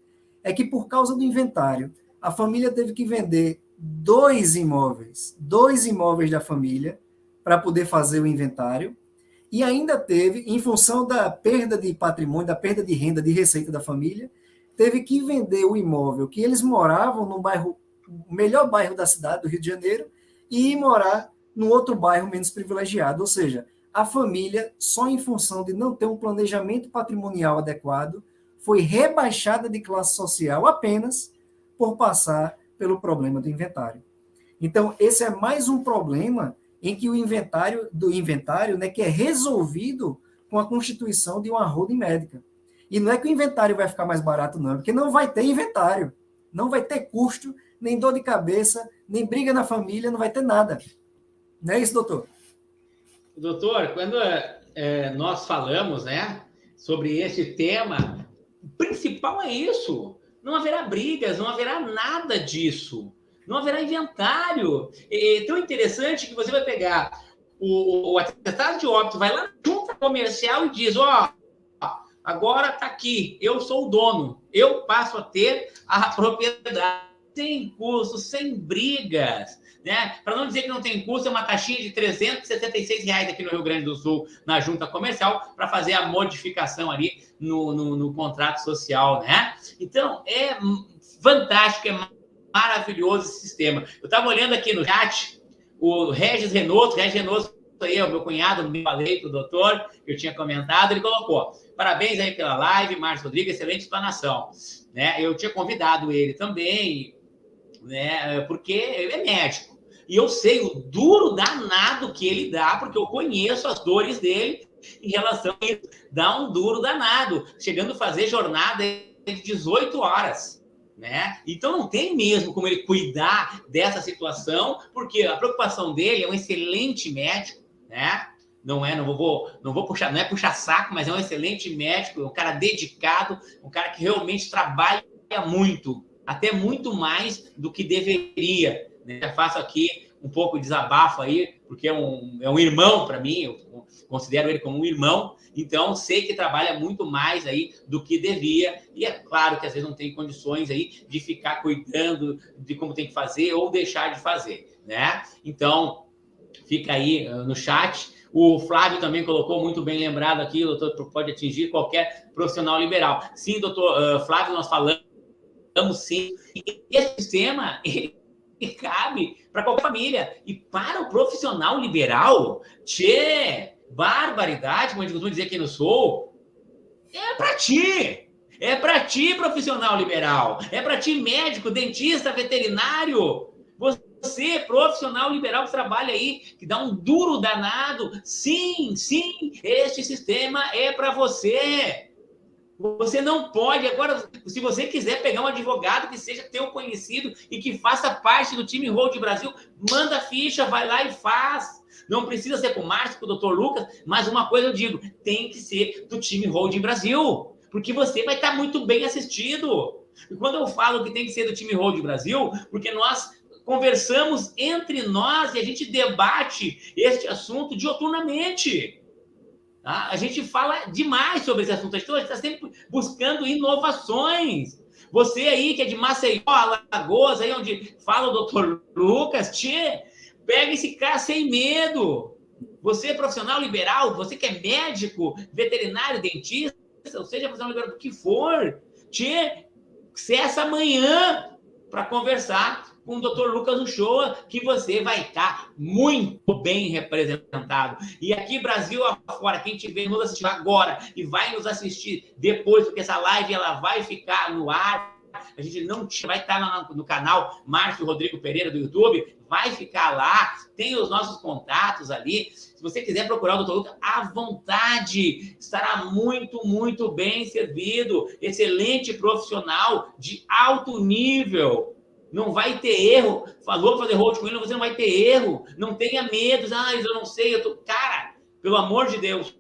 é que por causa do inventário, a família teve que vender dois imóveis da família para poder fazer o inventário, e ainda teve, em função da perda de patrimônio, da perda de renda, de receita da família, teve que vender o imóvel que eles moravam no bairro, o melhor bairro da cidade, do Rio de Janeiro, e ir morar num outro bairro menos privilegiado. Ou seja, a família, só em função de não ter um planejamento patrimonial adequado, foi rebaixada de classe social apenas por passar pelo problema do inventário. Então, esse é mais um problema em que o inventário, né, que é resolvido com a constituição de uma holding médica. E não é que o inventário vai ficar mais barato, não, porque não vai ter inventário, não vai ter custo, nem dor de cabeça, nem briga na família, não vai ter nada. Não é isso, doutor? Doutor, quando nós falamos, né, sobre esse tema, o principal é isso. Não haverá brigas, não haverá nada disso. Não haverá inventário. É tão interessante que você vai pegar o atestado de óbito, vai lá na junta comercial e diz, agora está aqui, eu sou o dono, eu passo a ter a propriedade sem custo, sem brigas, né? Para não dizer que não tem custo, é uma taxinha de R$376 aqui no Rio Grande do Sul, na junta comercial, para fazer a modificação ali no contrato social, né? Então, é fantástico, é maravilhoso esse sistema. Eu estava olhando aqui no chat, o Regis Renoto aí, o meu cunhado, me falei para o doutor, eu tinha comentado, ele colocou, parabéns aí pela live, Márcio Rodrigues, excelente explanação. Né? Eu tinha convidado ele também, né? Porque ele é médico, e eu sei o duro danado que ele dá, porque eu conheço as dores dele em relação a isso. Dá um duro danado, chegando a fazer jornada de 18 horas. Né? Então não tem mesmo como ele cuidar dessa situação, porque a preocupação dele é um excelente médico, né? Não vou puxar, não é puxar saco, mas é um excelente médico, um cara dedicado, um cara que realmente trabalha muito, até muito mais do que deveria. Né? Eu faço aqui um pouco de desabafo aí, porque é um irmão para mim, eu considero ele como um irmão, então sei que trabalha muito mais aí do que devia, e é claro que às vezes não tem condições aí de ficar cuidando de como tem que fazer ou deixar de fazer, né? Então, fica aí no chat. O Flávio também colocou muito bem lembrado aqui, o doutor pode atingir qualquer profissional liberal. Sim, doutor Flávio, nós falamos sim. E esse sistema, ele cabe para qualquer família. E para o profissional liberal, barbaridade, como a gente costuma dizer aqui no Sul, é para ti. É para ti, profissional liberal. É para ti, médico, dentista, veterinário. Você, profissional liberal que trabalha aí, que dá um duro danado. Sim, este sistema é para você. Você não pode, agora, se você quiser pegar um advogado que seja teu conhecido e que faça parte do time Holding Brasil, manda ficha, vai lá e faz. Não precisa ser com o Márcio, com o Dr. Lucas, mas uma coisa eu digo, tem que ser do time Holding Brasil, porque você vai estar muito bem assistido. E quando eu falo que tem que ser do time Holding Brasil, porque nós conversamos entre nós e a gente debate este assunto dioturnamente. Tá? A gente fala demais sobre esse assunto, a gente está sempre buscando inovações. Você aí que é de Maceió, Alagoas, aí onde fala o Dr. Lucas, pega esse cara sem medo. Você é profissional liberal, você que é médico, veterinário, dentista, ou seja, profissional liberal do que for, acessa amanhã para conversar com o Dr. Lucas Uchoa, que você vai estar muito bem representado. E aqui, Brasil afora, quem estiver nos assistindo agora e vai nos assistir depois, porque essa live ela vai ficar no ar a gente não vai estar lá no canal Márcio Rodrigo Pereira do YouTube, vai ficar lá, tem os nossos contatos ali. Se você quiser procurar o Dr. Lucas, à vontade, estará muito, muito bem servido. Excelente profissional de alto nível. Não vai ter erro. Falou fazer hold com ele, você não vai ter erro. Não tenha medo. Eu não sei. Cara, pelo amor de Deus.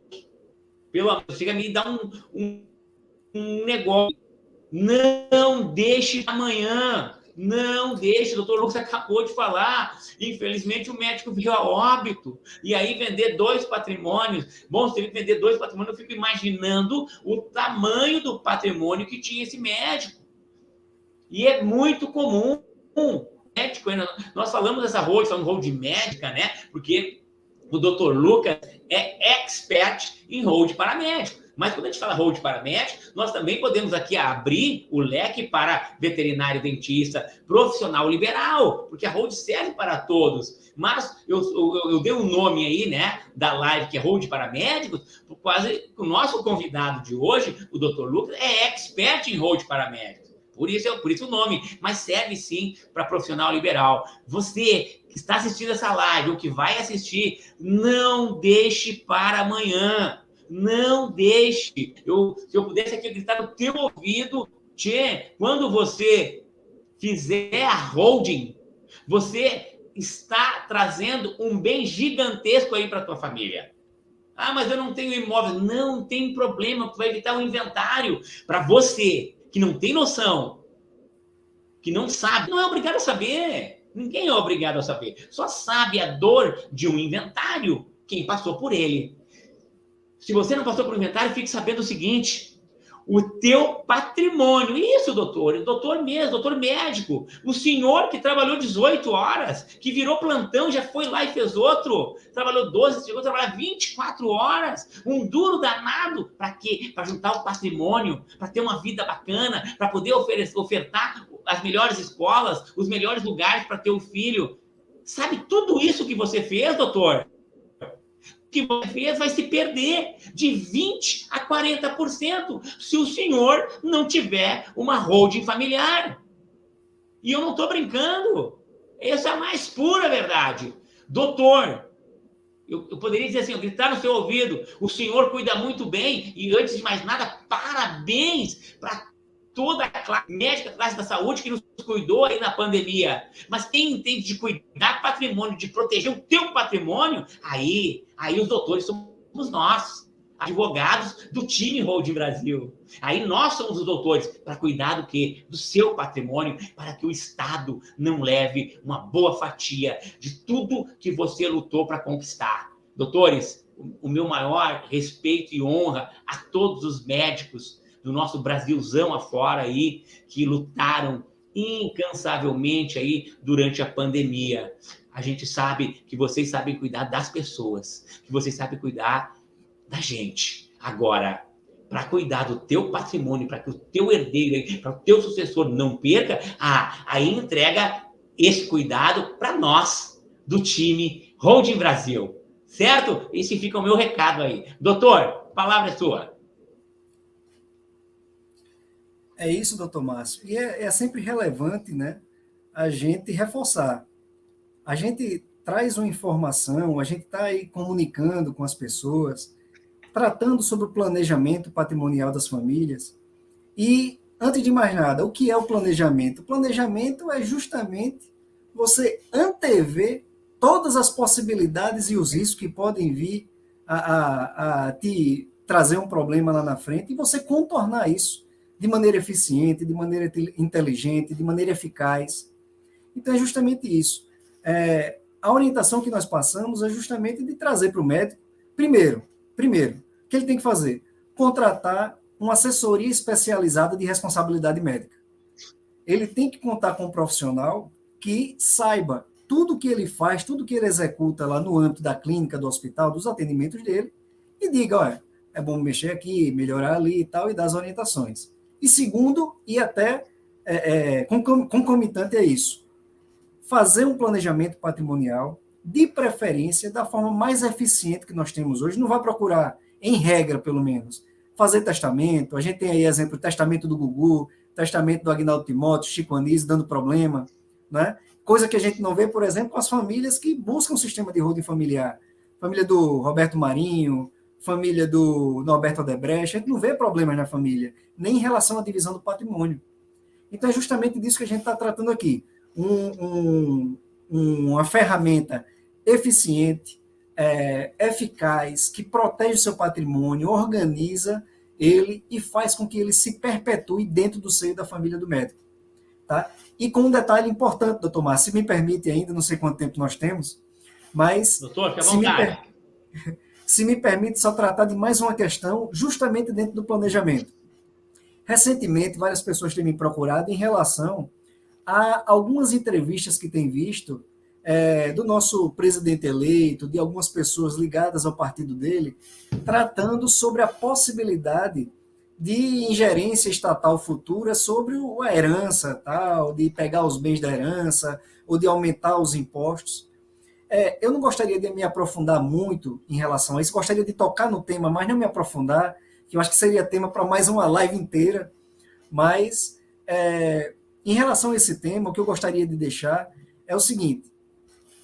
Chega a me dar um negócio. Não deixe amanhã. Não deixe. O doutor Lucas acabou de falar. Infelizmente, o médico veio a óbito. E aí, vender 2 patrimônios. Bom, se ele vender 2 patrimônios, eu fico imaginando o tamanho do patrimônio que tinha esse médico. E é muito comum. Médico, nós falamos dessa hold, falamos hold médica, né? Porque o Dr. Lucas é expert em hold para médico. Mas quando a gente fala hold para médico, nós também podemos aqui abrir o leque para veterinário, dentista, profissional liberal, porque a hold serve para todos. Mas eu dei um nome aí, né, da live, que é hold para médicos, quase o nosso convidado de hoje, o Dr. Lucas, é expert em hold para médicos. Por isso o nome, mas serve sim para profissional liberal. Você que está assistindo essa live ou que vai assistir, não deixe para amanhã. Não deixe. Se eu pudesse aqui gritar no teu ouvido, quando você fizer a holding, você está trazendo um bem gigantesco aí para a tua família. Mas eu não tenho imóvel. Não tem problema, tu vai evitar o inventário. Para você que não tem noção, que não sabe, não é obrigado a saber. Ninguém é obrigado a saber. Só sabe a dor de um inventário quem passou por ele. Se você não passou por inventário, fique sabendo o seguinte: o teu patrimônio, isso, doutor mesmo, doutor médico, o senhor que trabalhou 18 horas, que virou plantão, já foi lá e fez outro, trabalhou 12, chegou a trabalhar 24 horas, um duro danado, para quê? Para juntar o patrimônio, para ter uma vida bacana, para poder ofertar as melhores escolas, os melhores lugares para ter o filho. Sabe tudo isso que você fez, doutor? Que você fez vai se perder de 20% a 40% se o senhor não tiver uma holding familiar. E eu não estou brincando. Essa é a mais pura verdade. Doutor, eu poderia dizer assim, gritar no seu ouvido, o senhor cuida muito bem e, antes de mais nada, parabéns para toda a classe médica, a classe da saúde que nos cuidou aí na pandemia. Mas quem entende de cuidar do patrimônio, de proteger o teu patrimônio, aí os doutores somos nós, advogados do time Holding Brasil. Aí nós somos os doutores para cuidar do quê? Do seu patrimônio, para que o Estado não leve uma boa fatia de tudo que você lutou para conquistar. Doutores, o meu maior respeito e honra a todos os médicos do nosso Brasilzão afora aí, que lutaram incansavelmente aí durante a pandemia. A gente sabe que vocês sabem cuidar das pessoas, que vocês sabem cuidar da gente. Agora, para cuidar do teu patrimônio, para que o teu herdeiro, para o teu sucessor não perca, aí entrega esse cuidado para nós, do time Holding Brasil. Certo? Esse fica o meu recado aí. Doutor, a palavra é sua. É isso, doutor Márcio. E é sempre relevante, né, a gente reforçar. A gente traz uma informação, a gente está aí comunicando com as pessoas, tratando sobre o planejamento patrimonial das famílias. E, antes de mais nada, o que é o planejamento? O planejamento é justamente você antever todas as possibilidades e os riscos que podem vir a te trazer um problema lá na frente e você contornar isso de maneira eficiente, de maneira inteligente, de maneira eficaz. Então, é justamente isso. A orientação que nós passamos é justamente de trazer para o médico, primeiro, o que ele tem que fazer? Contratar uma assessoria especializada de responsabilidade médica. Ele tem que contar com um profissional que saiba tudo que ele faz, tudo que ele executa lá no âmbito da clínica, do hospital, dos atendimentos dele, e diga, olha, é bom mexer aqui, melhorar ali e tal, e dar as orientações. E segundo, e até concomitante a isso, fazer um planejamento patrimonial, de preferência, da forma mais eficiente que nós temos hoje. Não vai procurar, em regra, pelo menos, fazer testamento. A gente tem aí exemplo, testamento do Gugu, testamento do Agnaldo Timóteo, Chico Anísio dando problema, né? Coisa que a gente não vê, por exemplo, com as famílias que buscam um sistema de holding familiar. Família do Roberto Marinho, família do Norberto Odebrecht, a gente não vê problemas na família, nem em relação à divisão do patrimônio. Então, é justamente disso que a gente está tratando aqui. Uma ferramenta eficiente, eficaz, que protege o seu patrimônio, organiza ele e faz com que ele se perpetue dentro do seio da família do médico. Tá? E com um detalhe importante, doutor Márcio, se me permite ainda, não sei quanto tempo nós temos, mas doutor, fica à vontade. Se me permite só tratar de mais uma questão, justamente dentro do planejamento. Recentemente, várias pessoas têm me procurado em relação a algumas entrevistas que têm visto do nosso presidente eleito, de algumas pessoas ligadas ao partido dele, tratando sobre a possibilidade de ingerência estatal futura sobre a herança, tal, de pegar os bens da herança, ou de aumentar os impostos. Eu não gostaria de me aprofundar muito em relação a isso, gostaria de tocar no tema, mas não me aprofundar, que eu acho que seria tema para mais uma live inteira, mas em relação a esse tema, o que eu gostaria de deixar é o seguinte: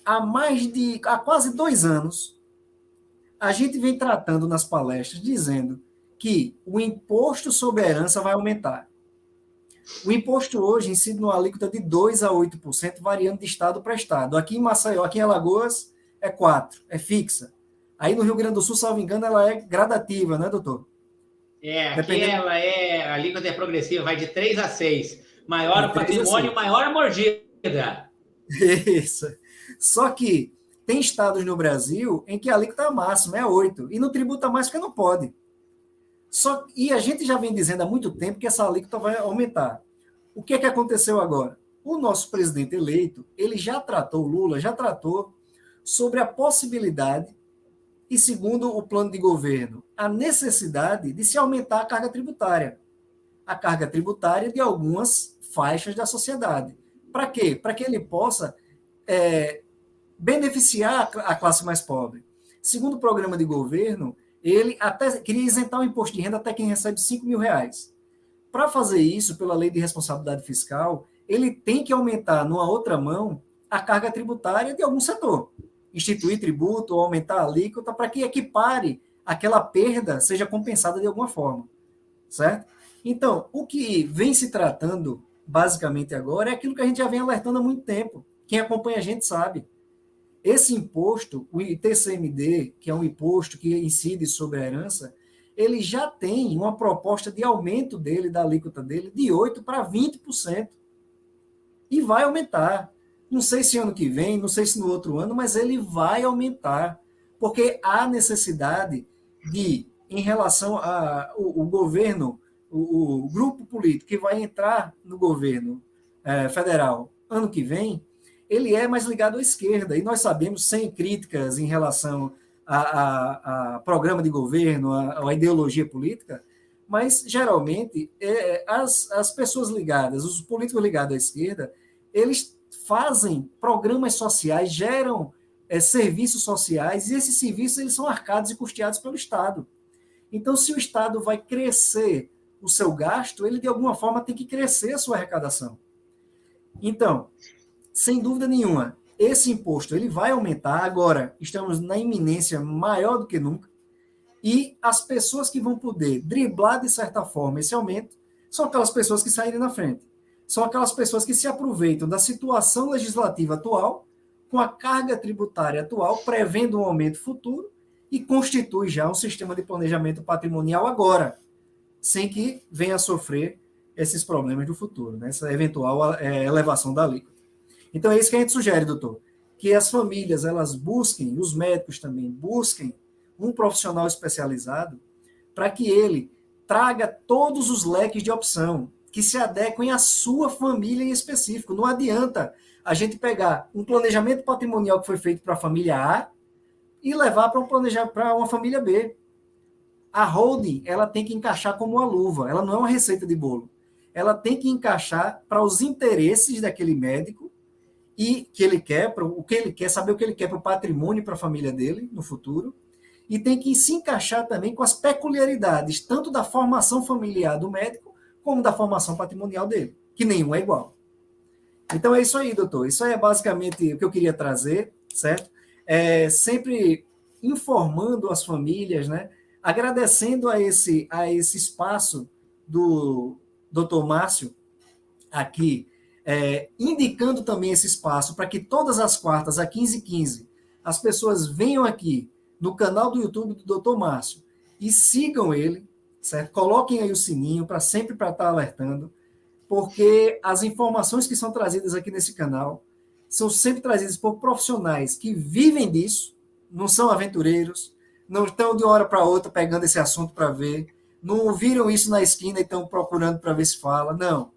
há quase 2 anos, a gente vem tratando nas palestras, dizendo que o imposto sobre a herança vai aumentar. O imposto hoje incide numa alíquota de 2% a 8%, variando de estado para estado. Aqui em Maceió, aqui em Alagoas, é 4%, é fixa. Aí no Rio Grande do Sul, salvo engano, ela é gradativa, né, doutor? Aqui a alíquota é progressiva, vai de 3 a 6. Maior o patrimônio, maior a mordida. Isso. Só que tem estados no Brasil em que a alíquota máxima é 8%, e não tributa mais porque não pode. E a gente já vem dizendo há muito tempo que essa alíquota vai aumentar. O que aconteceu agora? O nosso presidente eleito, ele já tratou, Lula já tratou sobre a possibilidade, e segundo o plano de governo, a necessidade de se aumentar a carga tributária. A carga tributária de algumas faixas da sociedade. Para quê? Para que ele possa beneficiar a classe mais pobre. Segundo o programa de governo, ele até queria isentar o imposto de renda até quem recebe R$5 mil. Para fazer isso, pela lei de responsabilidade fiscal, ele tem que aumentar, numa outra mão, a carga tributária de algum setor. Instituir tributo ou aumentar a alíquota para que equipare aquela perda, seja compensada de alguma forma. Certo? Então, o que vem se tratando, basicamente agora, é aquilo que a gente já vem alertando há muito tempo. Quem acompanha a gente sabe. Esse imposto, o ITCMD, que é um imposto que incide sobre a herança, ele já tem uma proposta de aumento dele, da alíquota dele, de 8% para 20%. E vai aumentar. Não sei se ano que vem, não sei se no outro ano, mas ele vai aumentar. Porque há necessidade de, em relação ao governo, o grupo político que vai entrar no governo federal ano que vem, ele é mais ligado à esquerda, e nós sabemos, sem críticas em relação a programa de governo, a ideologia política, mas, geralmente, as pessoas ligadas, os políticos ligados à esquerda, eles fazem programas sociais, geram serviços sociais, e esses serviços eles são arcados e custeados pelo Estado. Então, se o Estado vai crescer o seu gasto, ele, de alguma forma, tem que crescer a sua arrecadação. Então, sem dúvida nenhuma, esse imposto ele vai aumentar. Agora, estamos na iminência maior do que nunca, e as pessoas que vão poder driblar, de certa forma, esse aumento são aquelas pessoas que saírem na frente. São aquelas pessoas que se aproveitam da situação legislativa atual, com a carga tributária atual, prevendo um aumento futuro, e constitui já um sistema de planejamento patrimonial agora, sem que venha a sofrer esses problemas do futuro, né? Essa eventual elevação da alíquota. Então, é isso que a gente sugere, doutor, que as famílias, elas busquem, os médicos também, busquem um profissional especializado para que ele traga todos os leques de opção que se adequem à sua família em específico. Não adianta a gente pegar um planejamento patrimonial que foi feito para a família A e levar para uma família B. A holding, ela tem que encaixar como uma luva, ela não é uma receita de bolo. Ela tem que encaixar para os interesses daquele médico e que ele quer, o que ele quer, saber o que ele quer para o patrimônio e para a família dele no futuro, e tem que se encaixar também com as peculiaridades, tanto da formação familiar do médico, como da formação patrimonial dele, que nenhum é igual. Então é isso aí, doutor. Isso aí é basicamente o que eu queria trazer, certo? Sempre informando as famílias, né? Agradecendo a esse espaço do doutor Márcio aqui, indicando também esse espaço para que todas as quartas, às 15h15, as pessoas venham aqui no canal do YouTube do Dr. Márcio e sigam ele, certo? Coloquem aí o sininho para sempre estar alertando, porque as informações que são trazidas aqui nesse canal são sempre trazidas por profissionais que vivem disso, não são aventureiros, não estão de uma hora para outra pegando esse assunto para ver, não viram isso na esquina e estão procurando para ver se fala, não.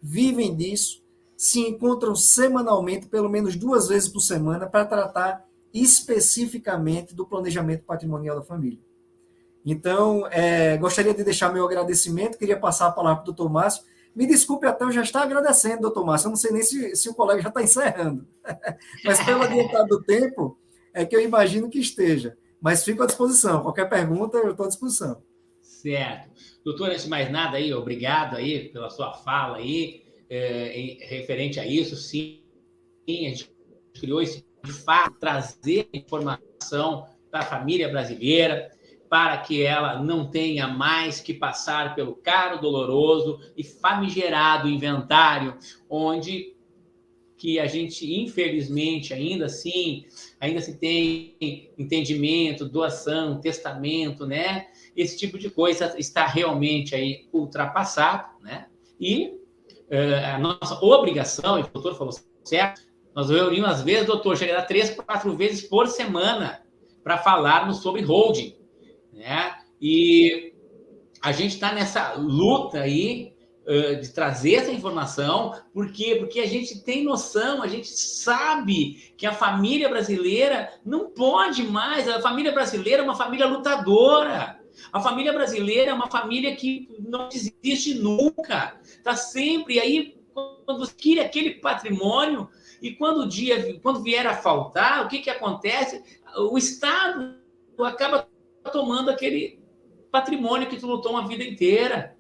Vivem disso, se encontram semanalmente, pelo menos 2 vezes por semana, para tratar especificamente do planejamento patrimonial da família. Então, gostaria de deixar meu agradecimento, queria passar a palavra para o doutor Márcio. Me desculpe até, eu já estou agradecendo, doutor Márcio, eu não sei nem se o colega já está encerrando, mas pelo adiantado do tempo, é que eu imagino que esteja. Mas fico à disposição, qualquer pergunta eu estou à disposição. Certo. Doutor, antes de mais nada, aí, obrigado aí pela sua fala aí, referente a isso, sim, a gente criou esse, de fato, trazer informação para a família brasileira, para que ela não tenha mais que passar pelo caro, doloroso e famigerado inventário, onde que a gente, infelizmente, ainda assim tem entendimento, doação, testamento, né? Esse tipo de coisa está realmente aí ultrapassado, né? E a nossa obrigação, e o doutor falou certo, nós reunimos, às vezes, doutor, chega a 3, 4 vezes por semana para falarmos sobre holding, né? E a gente está nessa luta aí de trazer essa informação, por quê? Porque a gente tem noção, a gente sabe que a família brasileira não pode mais, a família brasileira é uma família lutadora, a família brasileira é uma família que não desiste nunca, está sempre aí, quando você quer aquele patrimônio, e quando vier a faltar, o que acontece? O Estado acaba tomando aquele patrimônio que tu lutou uma vida inteira.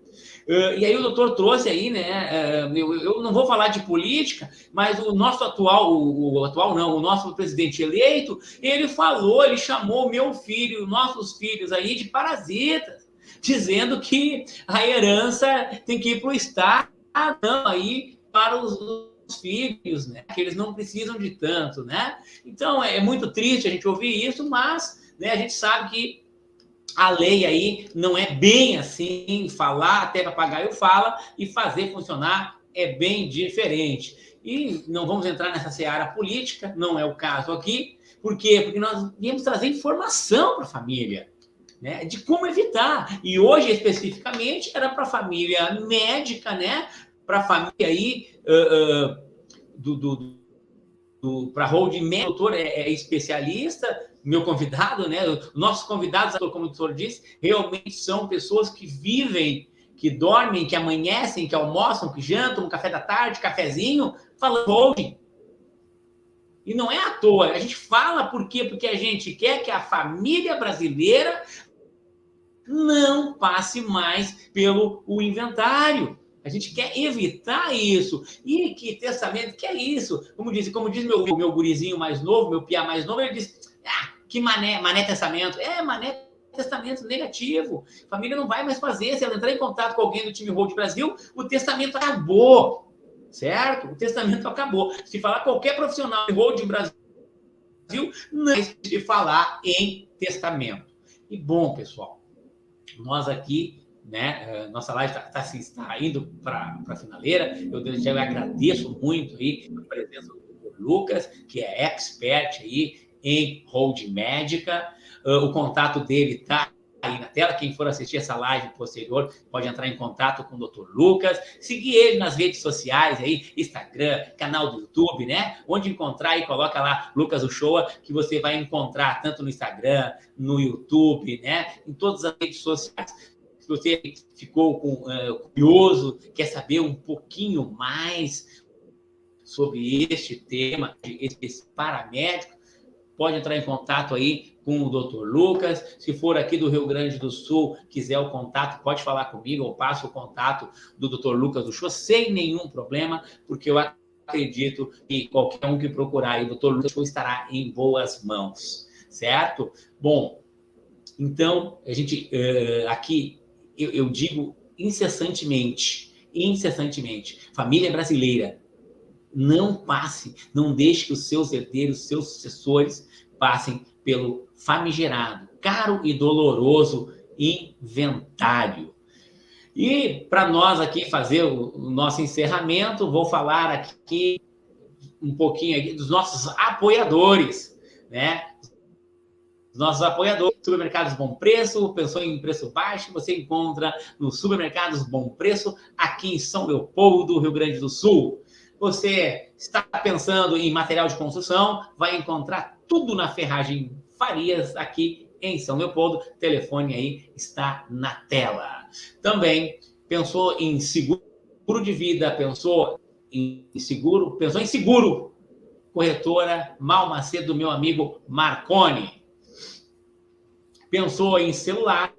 E aí o doutor trouxe aí, né? Eu não vou falar de política, mas o nosso o nosso presidente eleito, ele chamou o meu filho, nossos filhos aí de parasitas, dizendo que a herança tem que ir para o Estado, não, aí para os filhos, né? Que eles não precisam de tanto, né? Então é muito triste a gente ouvir isso, mas, né, a gente sabe que a lei aí não é bem assim, falar até papagaio fala e fazer funcionar é bem diferente. E não vamos entrar nessa seara política, não é o caso aqui. Por quê? Porque nós viemos trazer informação para a família, né, de como evitar. E hoje, especificamente, era para a família médica, né, para a família aí para holding médico, o doutor é especialista, meu convidado, né? Nossos convidados, como o doutor disse, realmente são pessoas que vivem, que dormem, que amanhecem, que almoçam, que jantam, um café da tarde, cafezinho, falando holding. E não é à toa, a gente fala por quê? Porque a gente quer que a família brasileira não passe mais pelo inventário. A gente quer evitar isso. E que testamento, que é isso? Como diz meu gurizinho mais novo, meu piá mais novo, ele diz, que mané testamento. Mané testamento negativo. A família não vai mais fazer. Se ela entrar em contato com alguém do time Hold Brasil, o testamento acabou. Certo? O testamento acabou. Se falar qualquer profissional de Hold Brasil, não é de falar em testamento. E bom, pessoal, nós aqui, né, nossa live está indo para a finaleira. Eu agradeço muito aí a presença do Dr. Lucas, que é expert aí em holding médica. O contato dele está aí na tela. Quem for assistir essa live posterior pode entrar em contato com o Dr. Lucas, seguir ele nas redes sociais aí, Instagram, canal do YouTube, né? Onde encontrar e coloca lá Lucas Uchoa, que você vai encontrar tanto no Instagram, no YouTube, né? Em todas as redes sociais. Se você ficou curioso, quer saber um pouquinho mais sobre este tema, esse paramédico, pode entrar em contato aí com o Dr. Lucas. Se for aqui do Rio Grande do Sul, quiser o contato, pode falar comigo, eu passo o contato do Dr. Lucas Uchoa sem nenhum problema, porque eu acredito que qualquer um que procurar aí o Dr. Lucas Uchoa estará em boas mãos, certo? Bom, então, a gente aqui, eu digo incessantemente, família brasileira, não deixe que os seus herdeiros, seus sucessores, passem pelo famigerado, caro e doloroso inventário. E para nós aqui fazer o nosso encerramento, vou falar aqui um pouquinho aqui dos nossos apoiadores, né? Os nossos apoiadores, Supermercados Bom Preço. Pensou em preço baixo? Você encontra nos Supermercados Bom Preço, aqui em São Leopoldo, Rio Grande do Sul. Você está pensando em material de construção, vai encontrar tudo na Ferragem Farias, aqui em São Leopoldo. O telefone aí está na tela. Também pensou em seguro de vida, pensou em seguro, corretora Malmacedo, do meu amigo Marconi. Pensou em celular,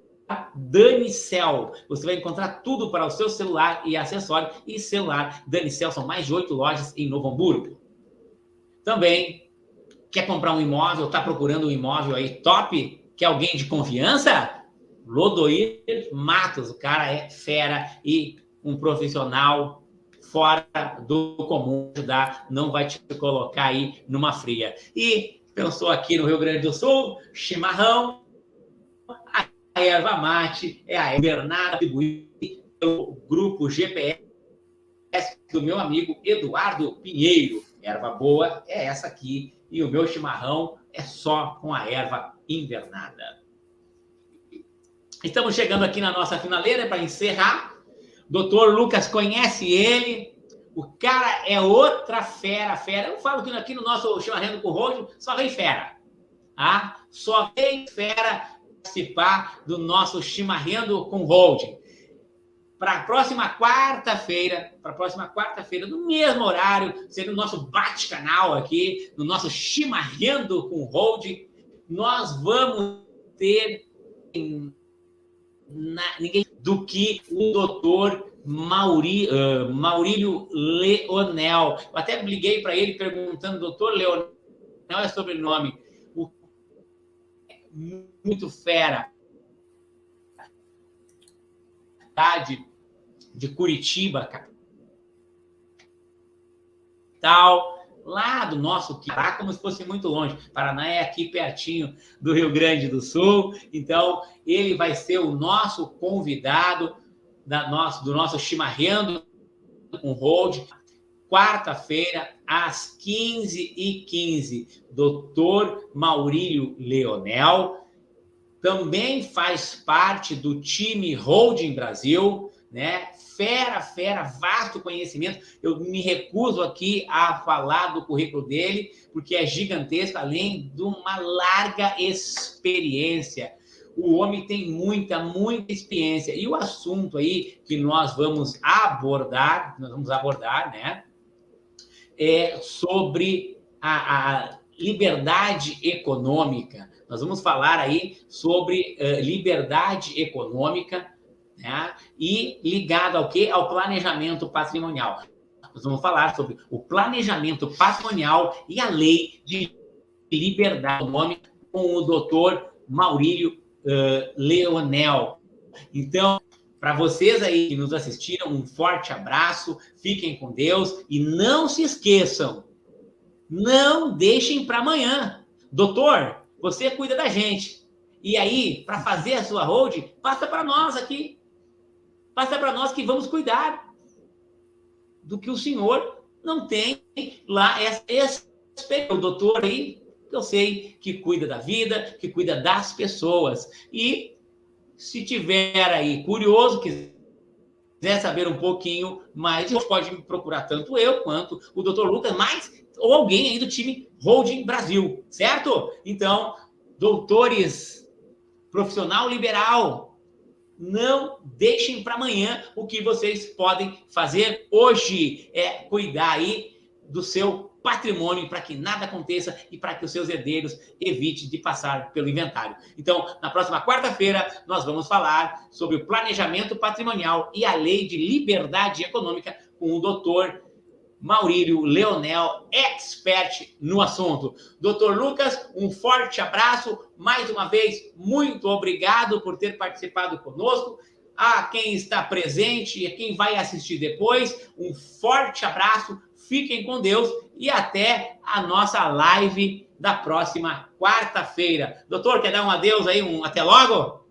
Danicel. Você vai encontrar tudo para o seu celular e acessório. E celular Danicel, são mais de 8 lojas em Novo Hamburgo. Também quer comprar um imóvel, está procurando um imóvel aí top? Quer alguém de confiança? Lodoir Matos, o cara é fera e um profissional fora do comum, não vai te colocar aí numa fria. E pensou aqui no Rio Grande do Sul, chimarrão, a erva mate, é a Bernarda, atribuída pelo grupo GPS do meu amigo Eduardo Pinheiro. Erva boa é essa aqui, e o meu chimarrão é só com a erva invernada. Estamos chegando aqui na nossa finaleira para encerrar. Dr. Lucas, conhece ele? O cara é outra fera. Eu falo que aqui no nosso Chimarrando com o Rold só vem fera. Tá? Só vem fera participar do nosso Chimarrando com o Rold. Para a próxima quarta-feira, no mesmo horário, sendo o nosso bate-canal aqui, no nosso Chimarrando com o Rold, nós vamos ter ninguém do que o doutor Maurílio Leonel. Eu até liguei para ele perguntando, doutor Leonel é sobrenome, muito fera, de Curitiba, capital, lá do nosso Paraná, como se fosse muito longe. Paraná é aqui pertinho do Rio Grande do Sul, então ele vai ser o nosso convidado do nosso Chimarrando com o Rold, quarta-feira, às 15h15. Doutor Maurílio Leonel também faz parte do time Holding Brasil, né? Fera, vasto conhecimento. Eu me recuso aqui a falar do currículo dele, porque é gigantesco, além de uma larga experiência. O homem tem muita experiência. E o assunto aí que nós vamos abordar, né? É sobre a liberdade econômica. Nós vamos falar aí sobre liberdade econômica, né? E ligado ao quê? Ao planejamento patrimonial. Nós vamos falar sobre o planejamento patrimonial e a lei de liberdade econômica com o doutor Maurílio Leonel. Então, para vocês aí que nos assistiram, um forte abraço, fiquem com Deus e não se esqueçam, não deixem para amanhã. Doutor, você cuida da gente. E aí, para fazer a sua hold, passa para nós aqui. Passa para nós que vamos cuidar do que o senhor não tem lá. O doutor aí, eu sei que cuida da vida, que cuida das pessoas. E se tiver aí curioso, quiser saber um pouquinho mais, pode me procurar tanto eu quanto o Dr. Lucas, ou alguém aí do time Holding Brasil, certo? Então, doutores, profissional liberal, não deixem para amanhã o que vocês podem fazer hoje. É cuidar aí do seu patrimônio para que nada aconteça e para que os seus herdeiros evitem de passar pelo inventário. Então, na próxima quarta-feira, nós vamos falar sobre o planejamento patrimonial e a lei de liberdade econômica com o doutor Maurílio Leonel, expert no assunto. Doutor Lucas, um forte abraço. Mais uma vez, muito obrigado por ter participado conosco. A quem está presente e a quem vai assistir depois, um forte abraço. Fiquem com Deus e até a nossa live da próxima quarta-feira. Doutor, quer dar um adeus aí, um até logo?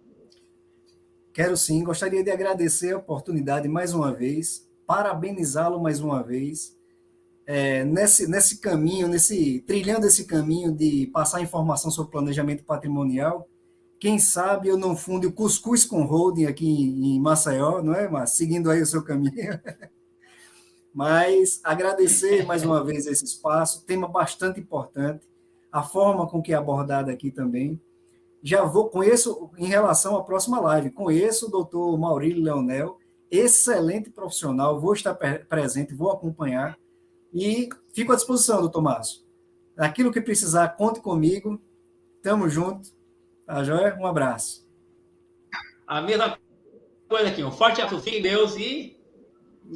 Quero sim, gostaria de agradecer a oportunidade mais uma vez, parabenizá-lo mais uma vez, nesse caminho, trilhando esse caminho de passar informação sobre planejamento patrimonial. Quem sabe eu não funde o Cuscuz com Holding aqui em Maceió, não é, Márcio? Seguindo aí o seu caminho. Mas agradecer mais uma vez esse espaço, tema bastante importante, a forma com que é abordado aqui também. Conheço, em relação à próxima live, conheço o doutor Maurílio Leonel, excelente profissional, vou estar presente, vou acompanhar, e fico à disposição, doutor Márcio. Aquilo que precisar, conte comigo, estamos juntos, tá joia? Um abraço. A mesma coisa aqui, um forte abraço, fique em Deus e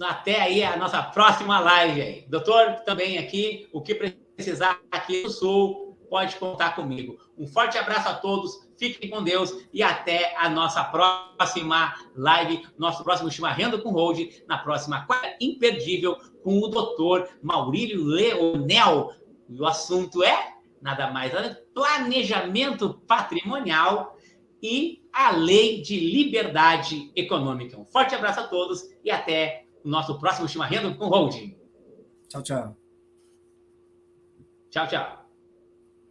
até aí a nossa próxima live aí. Doutor, também aqui, o que precisar aqui no Sul, pode contar comigo. Um forte abraço a todos, fiquem com Deus e até a nossa próxima live, nosso próximo Chimarrando com Hold, na próxima quarta imperdível, com o doutor Maurílio Leonel. E o assunto é, nada mais nada, planejamento patrimonial e a lei de liberdade econômica. Um forte abraço a todos e até o nosso próximo Chimarrando com Holding. Tchau, tchau. Tchau, tchau.